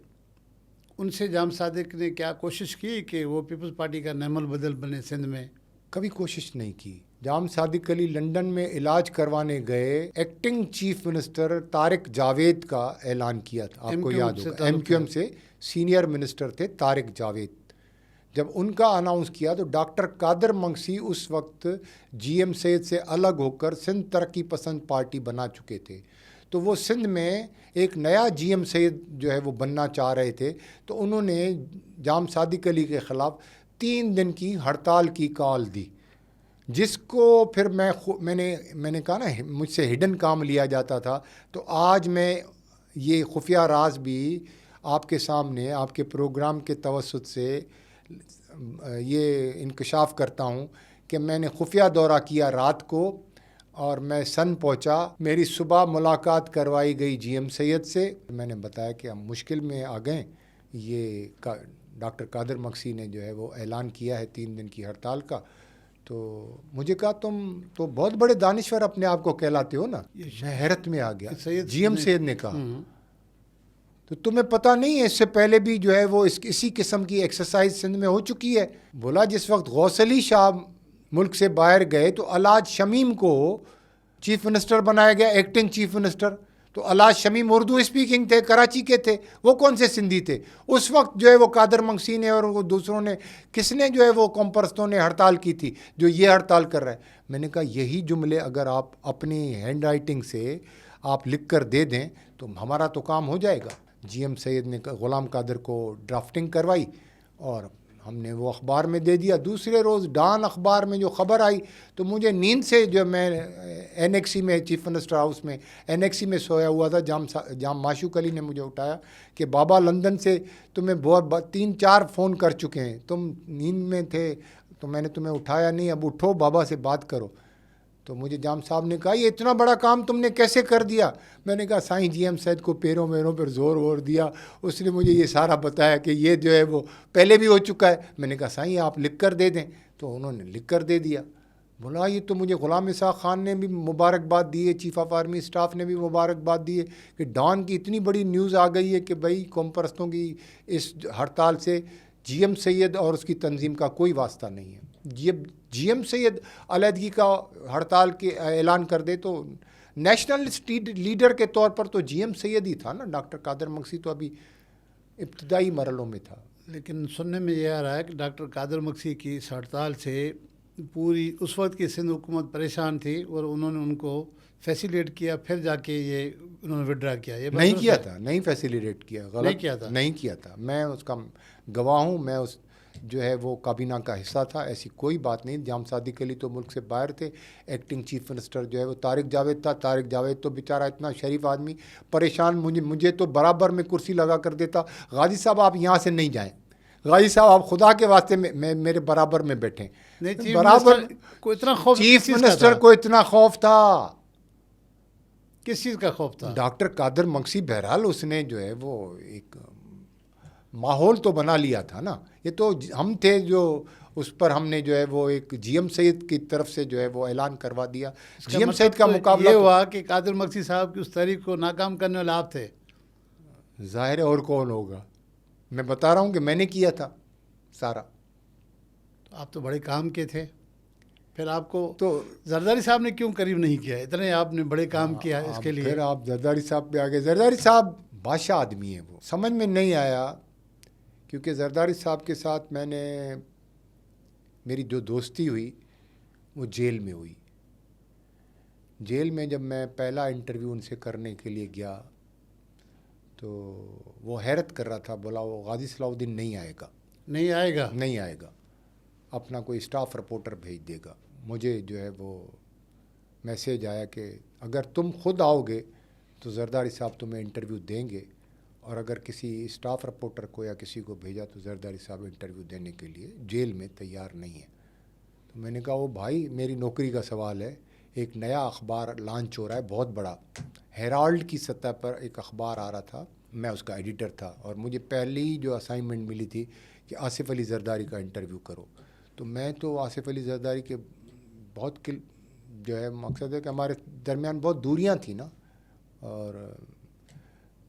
ان سے جام صادق نے کیا کوشش کی کہ وہ پیپلز پارٹی کا نعم البدل بنے سندھ میں؟ کبھی کوشش نہیں کی. جام صادق علی لنڈن میں علاج کروانے گئے, acting chief minister Tariq Javed کا اعلان کیا تھا, آپ کو یاد ہوگا, ایم کیو ایم سے سینئر منسٹر تھے طارق جاوید. جب ان کا اناؤنس کیا تو ڈاکٹر قادر منگسی اس وقت جی ایم سید سے الگ ہو کر سندھ ترقی پسند پارٹی بنا چکے تھے. تو وہ سندھ میں ایک نیا جی ایم سید جو ہے وہ بننا چاہ رہے تھے. تو انہوں نے جام صادق علی کے خلاف 3 دن کی ہڑتال کی کال دی, جس کو پھر میں نے کہا نا مجھ سے ہڈن کام لیا جاتا تھا. تو آج میں یہ خفیہ راز بھی آپ کے سامنے آپ کے پروگرام کے توسط سے یہ انکشاف کرتا ہوں کہ میں نے خفیہ دورہ کیا رات کو, اور میں سن پہنچا. میری صبح ملاقات کروائی گئی جی ایم سید سے. میں نے بتایا کہ ہم مشکل میں آ گئے, یہ ڈاکٹر قادر مکسی نے جو ہے وہ اعلان کیا ہے 3 دن کی ہڑتال کا. تو مجھے کہا تم تو بہت بڑے دانشور اپنے آپ کو کہلاتے ہو نا. میں حیرت میں آ گیا. جی ایم سید نے کہا تو تمہیں پتہ نہیں ہے اس سے پہلے بھی جو ہے وہ اسی قسم کی ایکسرسائز سندھ میں ہو چکی ہے. بولا جس وقت غوث علی شاہ ملک سے باہر گئے تو الاج شمیم کو چیف منسٹر بنایا گیا, ایکٹنگ چیف منسٹر. تو الاج شمیم اردو اسپیکنگ تھے, کراچی کے تھے, وہ کون سے سندھی تھے؟ اس وقت جو ہے وہ قادر منگسی نے اور وہ دوسروں نے, کس نے جو ہے وہ کمپرستوں نے ہڑتال کی تھی جو یہ ہڑتال کر رہا ہے. میں نے کہا یہی جملے اگر آپ اپنی ہینڈ رائٹنگ سے آپ لکھ کر دے دیں تو ہمارا تو کام ہو جائے گا. جی ایم سید نے غلام قادر کو ڈرافٹنگ کروائی اور ہم نے وہ اخبار میں دے دیا. دوسرے روز ڈان اخبار میں جو خبر آئی تو مجھے نیند سے جو میں این ایکس سی میں چیف منسٹر ہاؤس میں این ایکس سی میں سویا ہوا تھا, جام معشوق علی نے مجھے اٹھایا کہ بابا لندن سے تمہیں بہت 3-4 فون کر چکے ہیں, تم نیند میں تھے تو میں نے تمہیں اٹھایا نہیں, اب اٹھو بابا سے بات کرو. تو مجھے جام صاحب نے کہا یہ اتنا بڑا کام تم نے کیسے کر دیا؟ میں نے کہا سائیں جی ایم سید کو پیروں ویروں پر زور وور دیا, اس نے مجھے یہ سارا بتایا کہ یہ جو ہے وہ پہلے بھی ہو چکا ہے. میں نے کہا سائیں آپ لکھ کر دے دیں, تو انہوں نے لکھ کر دے دیا. بولا یہ تو مجھے غلام اسحاق خان نے بھی مبارکباد دی ہے, چیف آف آرمی اسٹاف نے بھی مبارکباد دی ہے کہ ڈان کی اتنی بڑی نیوز آ گئی ہے کہ بھائی قوم پرستوں کی اس ہڑتال سے جی ایم سید اور اس کی تنظیم کا کوئی واسطہ نہیں ہے. جی ایم سید علیحدگی کا ہڑتال کے اعلان کر دے تو نیشنل لیڈر کے طور پر تو جی ایم سید ہی تھا نا. ڈاکٹر قادر مکسی تو ابھی ابتدائی مرحلوں میں تھا. لیکن سننے میں یہ آ رہا ہے کہ ڈاکٹر قادر مکسی کی اس ہڑتال سے پوری اس وقت کی سندھ حکومت پریشان تھی اور انہوں نے ان کو فیسیلیٹ کیا، پھر جا کے یہ انہوں نے وڈرا کیا. یہ نہیں کیا تھا، نہیں فیسیلیٹ کیا، غلط نہیں کیا تھا، نہیں کیا تھا. میں اس کا گواہ ہوں، میں اس جو ہے وہ کابینہ کا حصہ تھا. ایسی کوئی بات نہیں. جام صادق علی تو ملک سے باہر تھے. ایکٹنگ چیف منسٹر جو ہے وہ طارق جاوید تھا. طارق جاوید تو بیچارہ اتنا شریف آدمی، پریشان، مجھے تو برابر میں کرسی لگا کر دیتا. غازی صاحب آپ یہاں سے نہیں جائیں، غازی صاحب آپ خدا کے واسطے میرے برابر میں بیٹھیں. برابر کو اتنا خوف، چیف منسٹر کو اتنا خوف تھا. کس چیز کا خوف تھا؟ ڈاکٹر قادر مکسی. بہرحال اس نے جو ہے وہ ایک ماحول تو بنا لیا تھا نا. یہ تو ہم تھے جو اس پر ہم نے جو ہے وہ ایک جی ایم سعید کی طرف سے جو ہے وہ اعلان کروا دیا. جی ایم سعید کا مقابلہ یہ ہوا کہ قادر مکسی صاحب کی اس تحریک کو ناکام کرنے والے آپ تھے. ظاہر ہے، اور کون ہوگا. میں بتا رہا ہوں کہ میں نے کیا تھا سارا. آپ تو بڑے کام کے تھے. پھر آپ کو تو زرداری صاحب نے کیوں قریب نہیں کیا؟ اتنے آپ نے بڑے کام کیا اس کے لیے. پھر آپ زرداری صاحب پہ آگے. زرداری صاحب بادشاہ آدمی ہیں. وہ سمجھ میں نہیں آیا، کیونکہ زرداری صاحب کے ساتھ میری جو دوستی ہوئی وہ جیل میں ہوئی. جیل میں جب میں پہلا انٹرویو ان سے کرنے کے لیے گیا تو وہ حیرت کر رہا تھا. بولا وہ غازی صلاح الدین نہیں آئے گا، نہیں آئے گا، نہیں آئے گا، اپنا کوئی اسٹاف رپورٹر بھیج دے گا. مجھے جو ہے وہ میسیج آیا کہ اگر تم خود آؤ گے تو زرداری صاحب تمہیں انٹرویو دیں گے، اور اگر کسی اسٹاف رپورٹر کو یا کسی کو بھیجا تو زرداری صاحب انٹرویو دینے کے لیے جیل میں تیار نہیں ہے. تو میں نے کہا وہ بھائی میری نوکری کا سوال ہے. ایک نیا اخبار لانچ ہو رہا ہے بہت بڑا، ہیرالڈ کی سطح پر ایک اخبار آ رہا تھا. میں اس کا ایڈیٹر تھا اور مجھے پہلی جو اسائنمنٹ ملی تھی کہ آصف علی زرداری کا انٹرویو کرو. تو میں تو آصف علی زرداری کے بہت جو ہے مقصد ہے کہ ہمارے درمیان بہت دوریاں تھیں نا. اور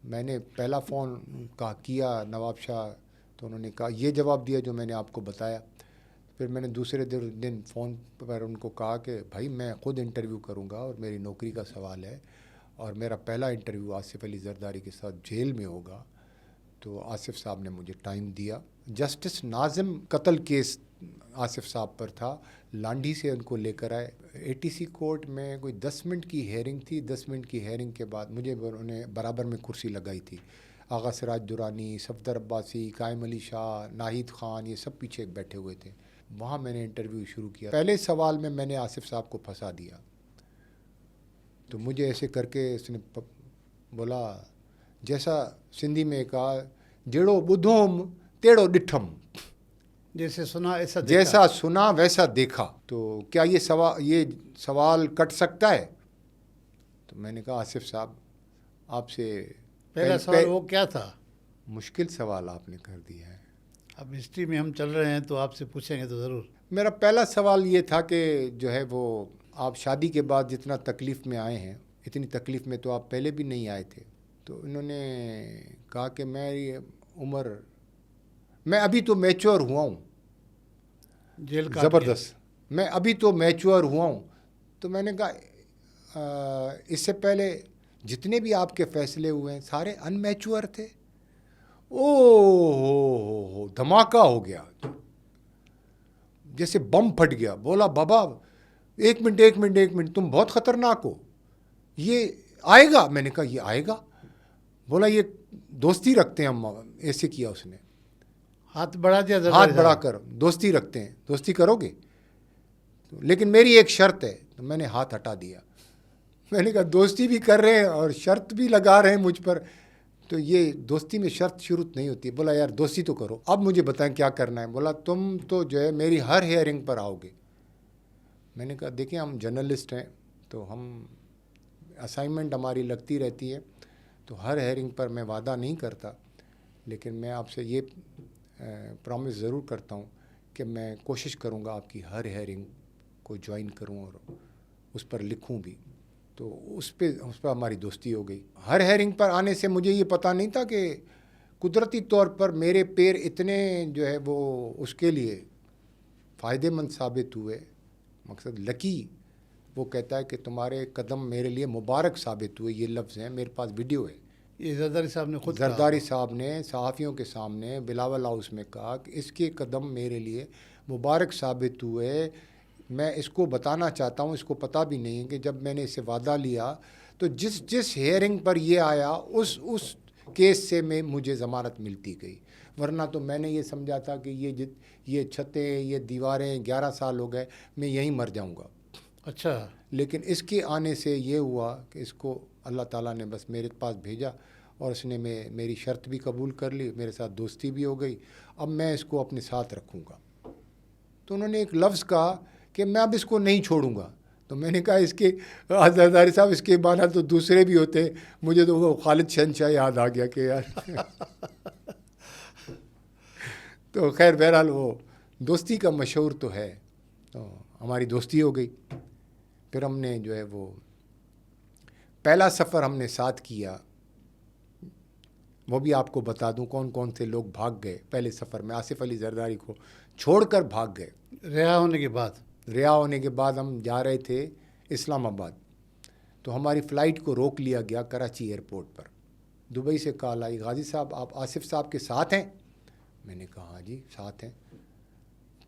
میں نے پہلا فون کیا نواب شاہ، تو انہوں نے کہا یہ جواب دیا جو میں نے آپ کو بتایا. پھر میں نے دوسرے دن فون پر ان کو کہا کہ بھائی میں خود انٹرویو کروں گا اور میری نوکری کا سوال ہے، اور میرا پہلا انٹرویو آصف علی زرداری کے ساتھ جیل میں ہوگا. تو آصف صاحب نے مجھے ٹائم دیا. جسٹس ناظم قتل کیس آصف صاحب پر تھا، لانڈھی سے ان کو لے کر آئے. اے ٹی سی کورٹ میں کوئی 10 منٹ کی ہیئرنگ تھی. 10 منٹ کی ہیئرنگ کے بعد مجھے انہوں نے برابر میں کرسی لگائی تھی. آغا سراج درانی، صفدر عباسی، قائم علی شاہ، ناہید خان، یہ سب پیچھے بیٹھے ہوئے تھے. وہاں میں نے انٹرویو شروع کیا. پہلے سوال میں نے آصف صاحب کو پھنسا دیا. تو مجھے ایسے کر کے اس نے بولا، جیسا سندھی میں کہا، جیڑو بدھوم تیڑو ڈٹھم، جیسے سنا ایسا دیکھا. جیسا سنا ویسا دیکھا. تو کیا یہ سوال کٹ سکتا ہے؟ تو میں نے کہا آصف صاحب آپ سے پہلا سوال وہ کیا تھا؟ مشکل سوال آپ نے کر دیا ہے. اب ہسٹری میں ہم چل رہے ہیں تو آپ سے پوچھیں گے تو ضرور. میرا پہلا سوال یہ تھا کہ جو ہے وہ آپ شادی کے بعد جتنا تکلیف میں آئے ہیں اتنی تکلیف میں تو آپ پہلے بھی نہیں آئے تھے. تو انہوں نے کہا کہ میری عمر، میں ابھی تو میچور ہوا ہوں. جیل کا زبردست، میں ابھی تو میچور ہوا ہوں. تو میں نے کہا اس سے پہلے جتنے بھی آپ کے فیصلے ہوئے ہیں سارے ان میچور تھے. او دھماکہ ہو گیا، جیسے بم پھٹ گیا. بولا بابا ایک منٹ تم بہت خطرناک ہو، یہ آئے گا؟ میں نے کہا یہ آئے گا. بولا یہ دوستی رکھتے ہیں ہم. ایسے کیا اس نے، ہاتھ بڑھا دیا، ہاتھ بڑھا کر دوستی رکھتے ہیں، دوستی کرو گے لیکن میری ایک شرط ہے. تو میں نے ہاتھ ہٹا دیا. میں نے کہا دوستی بھی کر رہے ہیں اور شرط بھی لگا رہے ہیں مجھ پر، تو یہ دوستی میں شرط شروط نہیں ہوتی. بولا یار دوستی تو کرو، اب مجھے بتائیں کیا کرنا ہے. بولا تم تو جو ہے میری ہر ہیئرنگ پر آؤ گے. میں نے کہا دیکھیں ہم جرنلسٹ ہیں تو ہم اسائنمنٹ ہماری لگتی رہتی ہے، تو ہر ہیئرنگ پر میں وعدہ نہیں کرتا، لیکن میں آپ سے یہ پرومس ضرور کرتا ہوں کہ میں کوشش کروں گا آپ کی ہر ہیئرنگ کو جوائن کروں اور اس پر لکھوں بھی. تو اس پہ ہماری دوستی ہو گئی. ہر ہیئرنگ پر آنے سے مجھے یہ پتہ نہیں تھا کہ قدرتی طور پر میرے پیر اتنے جو ہے وہ اس کے لیے فائدہ مند ثابت ہوئے. مقصد لکی، وہ کہتا ہے کہ تمہارے قدم میرے لیے مبارک ثابت ہوئے. یہ لفظ ہیں، میرے پاس ویڈیو ہے. یہ زرداری صاحب نے خود زرداری صاحب نے صحافیوں کے سامنے بلاول ہاؤس میں کہا کہ اس کے قدم میرے لیے مبارک ثابت ہوئے. میں اس کو بتانا چاہتا ہوں، اس کو پتہ بھی نہیں ہے کہ جب میں نے اسے وعدہ لیا تو جس ہیئرنگ پر یہ آیا اس کیس سے میں مجھے ضمانت ملتی گئی، ورنہ تو میں نے یہ سمجھا تھا کہ یہ چھتیں، یہ دیواریں 11 سال ہو گئے، میں یہیں مر جاؤں گا۔ اچھا، لیکن اس کے آنے سے یہ ہوا کہ اس کو اللہ تعالیٰ نے بس میرے پاس بھیجا، اور اس نے میری شرط بھی قبول کر لی، میرے ساتھ دوستی بھی ہو گئی، اب میں اس کو اپنے ساتھ رکھوں گا۔ تو انہوں نے ایک لفظ کہا کہ میں اب اس کو نہیں چھوڑوں گا، تو میں نے کہا اس کے زرداری صاحب اس کے معنی تو دوسرے بھی ہوتے، مجھے تو وہ خالد شہنشاہ یاد آ گیا کہ یار تو خیر بہرحال وہ دوستی کا مشہور تو ہے، تو ہماری دوستی ہو گئی۔ پھر ہم نے جو ہے وہ پہلا سفر ہم نے ساتھ کیا، وہ بھی آپ کو بتا دوں کون کون سے لوگ بھاگ گئے پہلے سفر میں۔ آصف علی زرداری کو چھوڑ کر بھاگ گئے رہا ہونے کے بعد۔ رہا ہونے کے بعد ہم جا رہے تھے اسلام آباد، تو ہماری فلائٹ کو روک لیا گیا کراچی ایئرپورٹ پر۔ دبئی سے کال آئی، غازی صاحب آپ آصف صاحب کے ساتھ ہیں؟ میں نے کہا ہاں جی ساتھ ہیں۔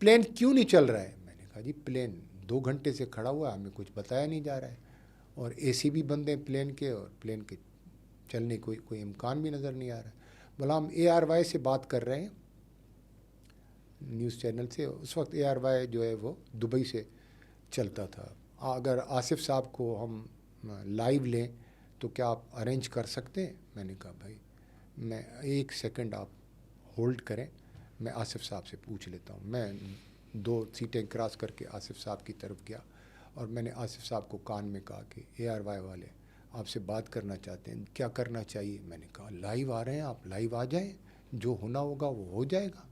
پلین کیوں نہیں چل رہا ہے؟ میں نے کہا جی پلین 2 گھنٹے سے کھڑا ہوا ہے، ہمیں کچھ بتایا نہیں جا رہا ہے، اور اے سی بھی بند ہیں پلین کے، اور پلین کے چلنے کوئی امکان بھی نظر نہیں آ رہا ہے۔ بولا ہم ARY سے بات کر رہے ہیں، نیوز چینل سے۔ اس وقت ARY جو ہے وہ دبئی سے چلتا تھا۔ اگر آصف صاحب کو ہم لائیو لیں تو کیا آپ ارینج کر سکتے ہیں؟ میں نے کہا بھائی میں 1 سیکنڈ آپ ہولڈ کریں، میں آصف صاحب سے پوچھ لیتا ہوں۔ میں 2 سیٹیں کراس کر کے آصف صاحب کی طرف گیا، اور میں نے آصف صاحب کو کان میں کہا کہ ARY والے آپ سے بات کرنا چاہتے ہیں، کیا کرنا چاہیے؟ میں نے کہا لائیو آ رہے ہیں، آپ لائیو آ جائیں، جو ہونا ہوگا وہ ہو جائے گا۔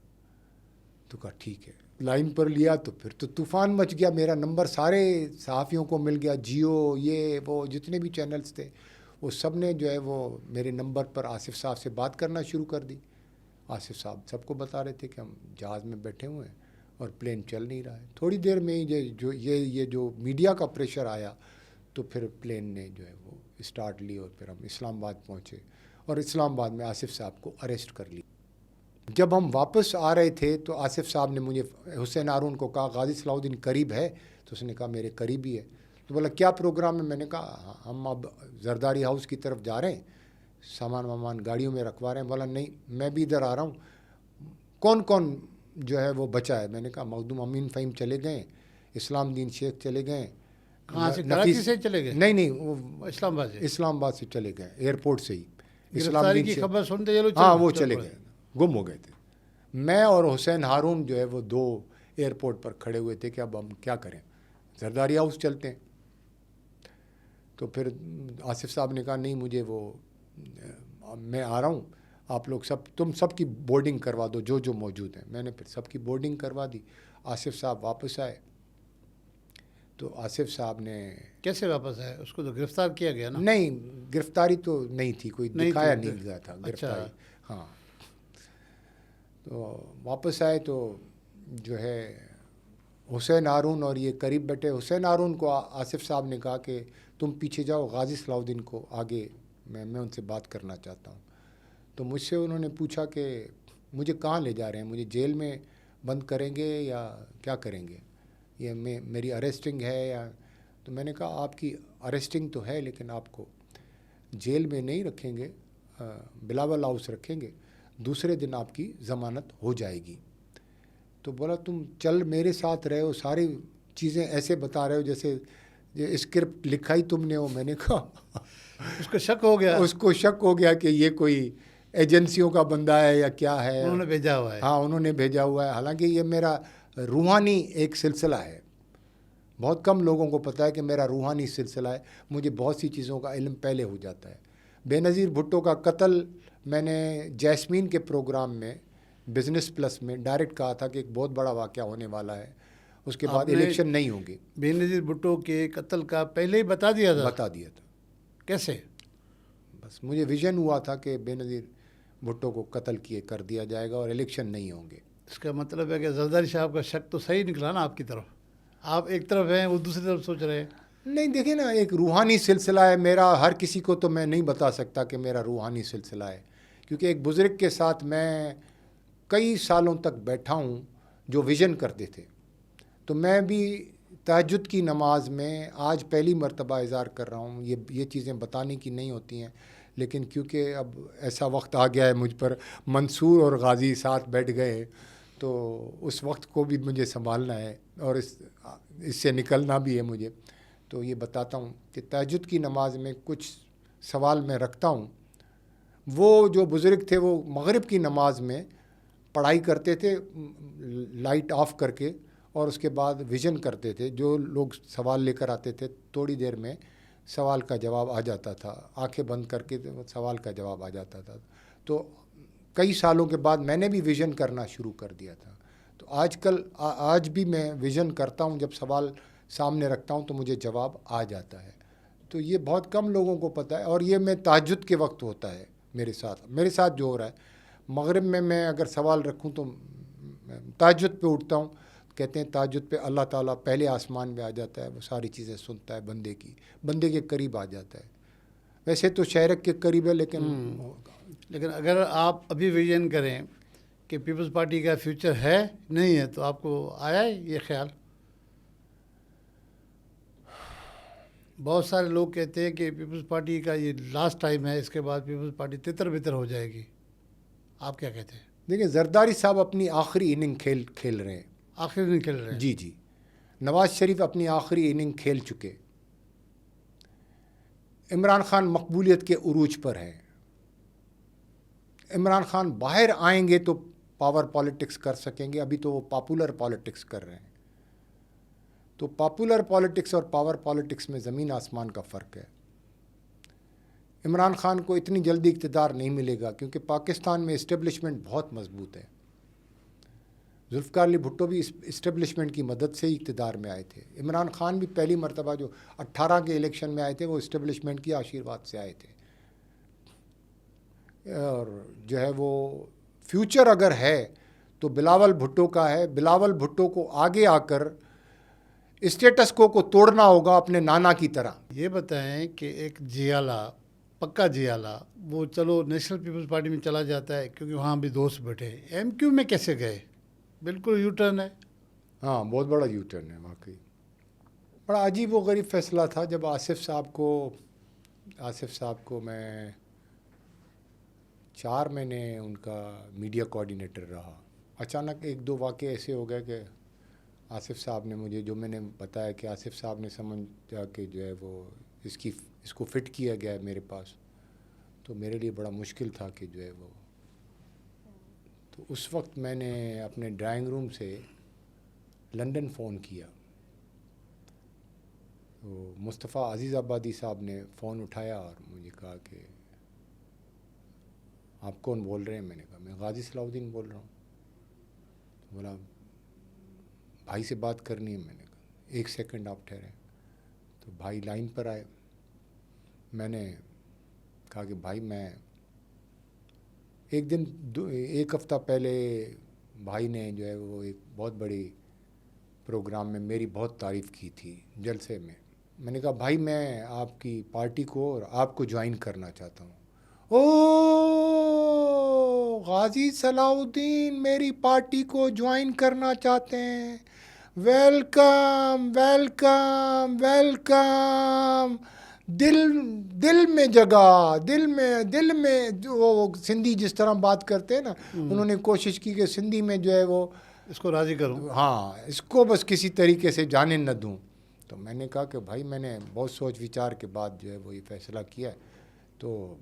تو کہا ٹھیک ہے، لائن پر لیا تو پھر تو طوفان مچ گیا، میرا نمبر سارے صحافیوں کو مل گیا، جیو یہ وہ جتنے بھی چینلز تھے وہ سب نے جو ہے وہ میرے نمبر پر آصف صاحب سے بات کرنا شروع کر دی۔ آصف صاحب سب کو بتا رہے تھے کہ ہم جہاز میں بیٹھے ہوئے ہیں اور پلین چل نہیں رہا ہے۔ تھوڑی دیر میں ہی یہ جو میڈیا کا پریشر آیا تو پھر پلین نے جو ہے وہ اسٹارٹ لی، اور پھر ہم اسلام آباد پہنچے، اور اسلام آباد میں آصف صاحب کو اریسٹ کر لی۔ جب ہم واپس آ رہے تھے تو آصف صاحب نے مجھے حسین ہارون کو کہا غازی صلاح الدین قریب ہے؟ تو اس نے کہا میرے قریب ہی ہے۔ تو بولا کیا پروگرام ہے؟ میں نے کہا ہم اب زرداری ہاؤس کی طرف جا رہے ہیں، سامان وامان گاڑیوں میں رکھوا رہے ہیں۔ بولا نہیں میں بھی ادھر آ رہا ہوں، کون کون جو ہے وہ بچا ہے؟ میں نے کہا مخدوم امین فہیم چلے گئے، اسلام دین شیخ چلے گئے۔ کہاں سے؟ کراچی سے چلے گئے؟ نہیں وہ اسلام آباد سے؟ اسلام آباد سے چلے گئے، ایئرپورٹ سے ہی۔ گرفتاری کی خبر سنتے چلو ہاں وہ چلے گئے، گم ہو گئے تھے۔ میں اور حسین ہارون جو ہے وہ 2 ایئرپورٹ پر کھڑے ہوئے تھے کہ اب ہم کیا کریں، زرداری ہاؤس چلتے ہیں۔ تو پھر آصف صاحب نے کہا نہیں مجھے میں آ رہا ہوں، آپ لوگ تم سب کی بورڈنگ کروا دو جو موجود ہیں۔ میں نے پھر سب کی بورڈنگ کروا دی۔ آصف صاحب واپس آئے تو آصف صاحب نے کیسے واپس آئے؟ اس کو تو گرفتار کیا گیا نا؟ نہیں گرفتاری تو نہیں تھی، کوئی دکھایا نہیں گیا تھا گرفتاری۔ ہاں تو واپس آئے تو جو ہے حسین ہارون اور یہ قریب بیٹھے۔ حسین ہارون کو آصف صاحب نے کہا کہ تم پیچھے جاؤ، غازی صلاح الدین کو آگے میں ان سے بات کرنا چاہتا ہوں۔ تو مجھ سے انہوں نے پوچھا کہ مجھے کہاں لے جا رہے ہیں، مجھے جیل میں بند کریں گے یا کیا کریں گے، یہ میری اریسٹنگ ہے یا؟ تو میں نے کہا آپ کی اریسٹنگ تو ہے لیکن آپ کو جیل میں نہیں رکھیں گے، بلاول ہاؤس رکھیں گے، دوسرے دن آپ کی ضمانت ہو جائے گی۔ تو بولا تم چل میرے ساتھ رہے ہو، ساری چیزیں ایسے بتا رہے ہو جیسے اسکرپٹ لکھا ہی تم نے ہو۔ میں نے کہا اس کو شک ہو گیا، اس کو شک ہو گیا کہ یہ کوئی ایجنسیوں کا بندہ ہے یا کیا ہے، انہوں نے بھیجا ہوا ہے۔ ہاں انہوں نے بھیجا ہوا ہے، حالانکہ یہ میرا روحانی ایک سلسلہ ہے، بہت کم لوگوں کو پتہ ہے کہ میرا روحانی سلسلہ ہے، مجھے بہت سی چیزوں کا علم پہلے ہو جاتا ہے۔ بے نظیر بھٹو کا قتل میں نے جیسمین کے پروگرام میں بزنس پلس میں ڈائریکٹ کہا تھا کہ ایک بہت بڑا واقعہ ہونے والا ہے، اس کے بعد الیکشن نہیں ہوگی۔ بے نظیر بھٹو کے قتل کا پہلے ہی بتا دیا تھا؟ کیسے؟ بس مجھے ویژن ہوا تھا کہ بے نظیر بھٹو کو قتل کر دیا جائے گا اور الیکشن نہیں ہوں گے۔ اس کا مطلب ہے کہ زرداری صاحب کا شک تو صحیح نکلا نا آپ کی طرف، آپ ایک طرف ہیں وہ دوسری طرف سوچ رہے ہیں۔ نہیں دیکھیں نا، ایک روحانی سلسلہ ہے میرا، ہر کسی کو تو میں نہیں بتا سکتا کہ میرا روحانی سلسلہ ہے، کیونکہ ایک بزرگ کے ساتھ میں کئی سالوں تک بیٹھا ہوں جو ویژن کرتے تھے، تو میں بھی تہجد کی نماز میں آج پہلی مرتبہ اظہار کر رہا ہوں، یہ چیزیں بتانے کی نہیں ہوتی ہیں، لیکن کیونکہ اب ایسا وقت آ گیا ہے مجھ پر، منصور اور غازی ساتھ بیٹھ گئے ہیں، تو اس وقت کو بھی مجھے سنبھالنا ہے اور اس سے نکلنا بھی ہے مجھے. تو یہ بتاتا ہوں کہ تہجد کی نماز میں کچھ سوال میں رکھتا ہوں. وہ جو بزرگ تھے وہ مغرب کی نماز میں پڑھائی کرتے تھے لائٹ آف کر کے، اور اس کے بعد ویژن کرتے تھے. جو لوگ سوال لے کر آتے تھے تھوڑی دیر میں سوال کا جواب آ جاتا تھا، آنکھیں بند کر کے سوال کا جواب آ جاتا تھا. تو کئی سالوں کے بعد میں نے بھی ویژن کرنا شروع کر دیا تھا. تو آج بھی میں ویژن کرتا ہوں، جب سوال سامنے رکھتا ہوں تو مجھے جواب آ جاتا ہے. تو یہ بہت کم لوگوں کو پتہ ہے، اور یہ میں تہجد کے وقت ہوتا ہے میرے ساتھ جو ہو رہا ہے. مغرب میں اگر سوال رکھوں تو تہجد پہ اٹھتا ہوں. کہتے ہیں تہجد پہ اللہ تعالیٰ پہلے آسمان میں آ جاتا ہے، وہ ساری چیزیں سنتا ہے، بندے کے قریب آ جاتا ہے. ویسے تو شہرک کے قریب ہے، لیکن اگر آپ ابھی ویژن کریں کہ پیپلز پارٹی کا فیوچر ہے نہیں ہے، تو آپ کو آیا ہے یہ خیال؟ بہت سارے لوگ کہتے ہیں کہ پیپلز پارٹی کا یہ لاسٹ ٹائم ہے، اس کے بعد پیپلز پارٹی تتر بتر ہو جائے گی. آپ کیا کہتے ہیں؟ دیکھیں، زرداری صاحب اپنی آخری اننگ کھیل رہے ہیں. آخر نہیں کھیل رہے ہیں. جی. نواز شریف اپنی آخری اننگ کھیل چکے. عمران خان مقبولیت کے عروج پر ہیں. عمران خان باہر آئیں گے تو پاور پالیٹکس کر سکیں گے، ابھی تو وہ پاپولر پالیٹکس کر رہے ہیں. تو پاپولر پالیٹکس اور پاور پالیٹکس میں زمین آسمان کا فرق ہے. عمران خان کو اتنی جلدی اقتدار نہیں ملے گا، کیونکہ پاکستان میں اسٹیبلشمنٹ بہت مضبوط ہے. ذوالفقار علی بھٹو بھی اسٹیبلشمنٹ کی مدد سے ہی اقتدار میں آئے تھے. عمران خان بھی پہلی مرتبہ جو 18 کے الیکشن میں آئے تھے وہ اسٹیبلشمنٹ کی آشیرواد سے آئے تھے. اور جو ہے وہ فیوچر اگر ہے تو بلاول بھٹو کا ہے. بلاول بھٹو کو آگے آ کر اسٹیٹس کو توڑنا ہوگا اپنے نانا کی طرح. یہ بتائیں کہ ایک جیالہ، پکا جیالہ، وہ چلو نیشنل پیپلز پارٹی میں چلا جاتا ہے کیونکہ وہاں بھی دوست بیٹھے، ایم کیو میں کیسے گئے؟ بالکل یو ٹرن ہے. ہاں، بہت بڑا یو ٹرن ہے واقعی. بڑا عجیب و غریب فیصلہ تھا جب آصف صاحب کو میں 4 مہینے ان کا میڈیا کوآرڈینیٹر رہا. اچانک 1-2 واقعے ایسے ہو گئے کہ آصف صاحب نے مجھے، جو میں نے بتایا کہ آصف صاحب نے سمجھا کہ جو ہے وہ اس کو فٹ کیا گیا ہے میرے پاس، تو میرے لیے بڑا مشکل تھا کہ جو ہے وہ. تو اس وقت میں نے اپنے ڈرائنگ روم سے لندن فون کیا. تو مصطفیٰ عزیز آبادی صاحب نے فون اٹھایا اور مجھے کہا کہ آپ کون بول رہے ہیں؟ میں نے کہا میں غازی صلاح الدین بول رہا ہوں. بولا بھائی سے بات کرنی ہے. میں نے کہا 1 سیکنڈ آپ ٹھہریں. تو بھائی لائن پر آئے. میں نے کہا کہ بھائی میں ایک ہفتہ پہلے بھائی نے جو ہے وہ ایک بہت بڑی پروگرام میں میری بہت تعریف کی تھی، جلسے میں. میں نے کہا بھائی میں آپ کی پارٹی کو اور آپ کو جوائن کرنا چاہتا ہوں. او غازی صلاح الدین میری پارٹی کو جوائن کرنا چاہتے ہیں، ویلکم ویلکم ویلکم. دل میں جگہ، دل میں وہ سندھی جس طرح بات کرتے ہیں نا، انہوں نے کوشش کی کہ سندھی میں جو ہے وہ اس کو راضی کروں. ہاں، اس کو بس کسی طریقے سے جانے نہ دوں. تو میں نے کہا کہ بھائی میں نے بہت سوچ وچار کے بعد جو ہے وہ یہ فیصلہ کیا ہے. تو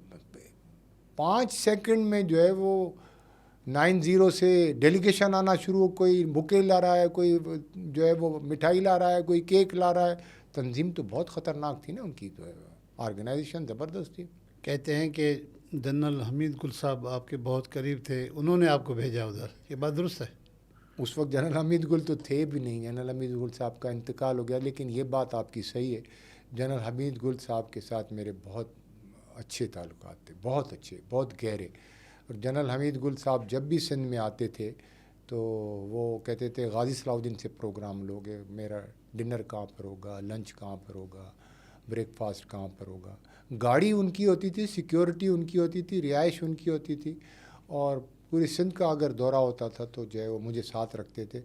5 سیکنڈ میں جو ہے وہ 90 سے ڈیلیگیشن آنا شروع، کوئی بکے لا رہا ہے، کوئی جو ہے وہ مٹھائی لا رہا ہے، کوئی کیک لا رہا ہے. تنظیم تو بہت خطرناک تھی نا ان کی، تو آرگنائزیشن زبردست تھی. کہتے ہیں کہ جنرل حمید گل صاحب آپ کے بہت قریب تھے، انہوں نے آپ کو بھیجا ادھر، یہ بات درست ہے؟ اس وقت جنرل حمید گل تو تھے بھی نہیں، جنرل حمید گل صاحب کا انتقال ہو گیا. لیکن یہ بات آپ کی صحیح ہے، جنرل حمید گل صاحب کے ساتھ میرے بہت اچھے تعلقات تھے، بہت اچھے، بہت گہرے. اور جنرل حمید گل صاحب جب بھی سندھ میں آتے تھے تو وہ کہتے تھے غازی صلاح الدین سے پروگرام لوگے، میرا ڈنر کہاں پر ہوگا، لنچ کہاں پر ہوگا، بریک فاسٹ کہاں پر ہوگا. گاڑی ان کی ہوتی تھی، سیکیورٹی ان کی ہوتی تھی، رہائش ان کی ہوتی تھی. اور پوری سندھ کا اگر دورہ ہوتا تھا تو جو ہے وہ مجھے ساتھ رکھتے تھے.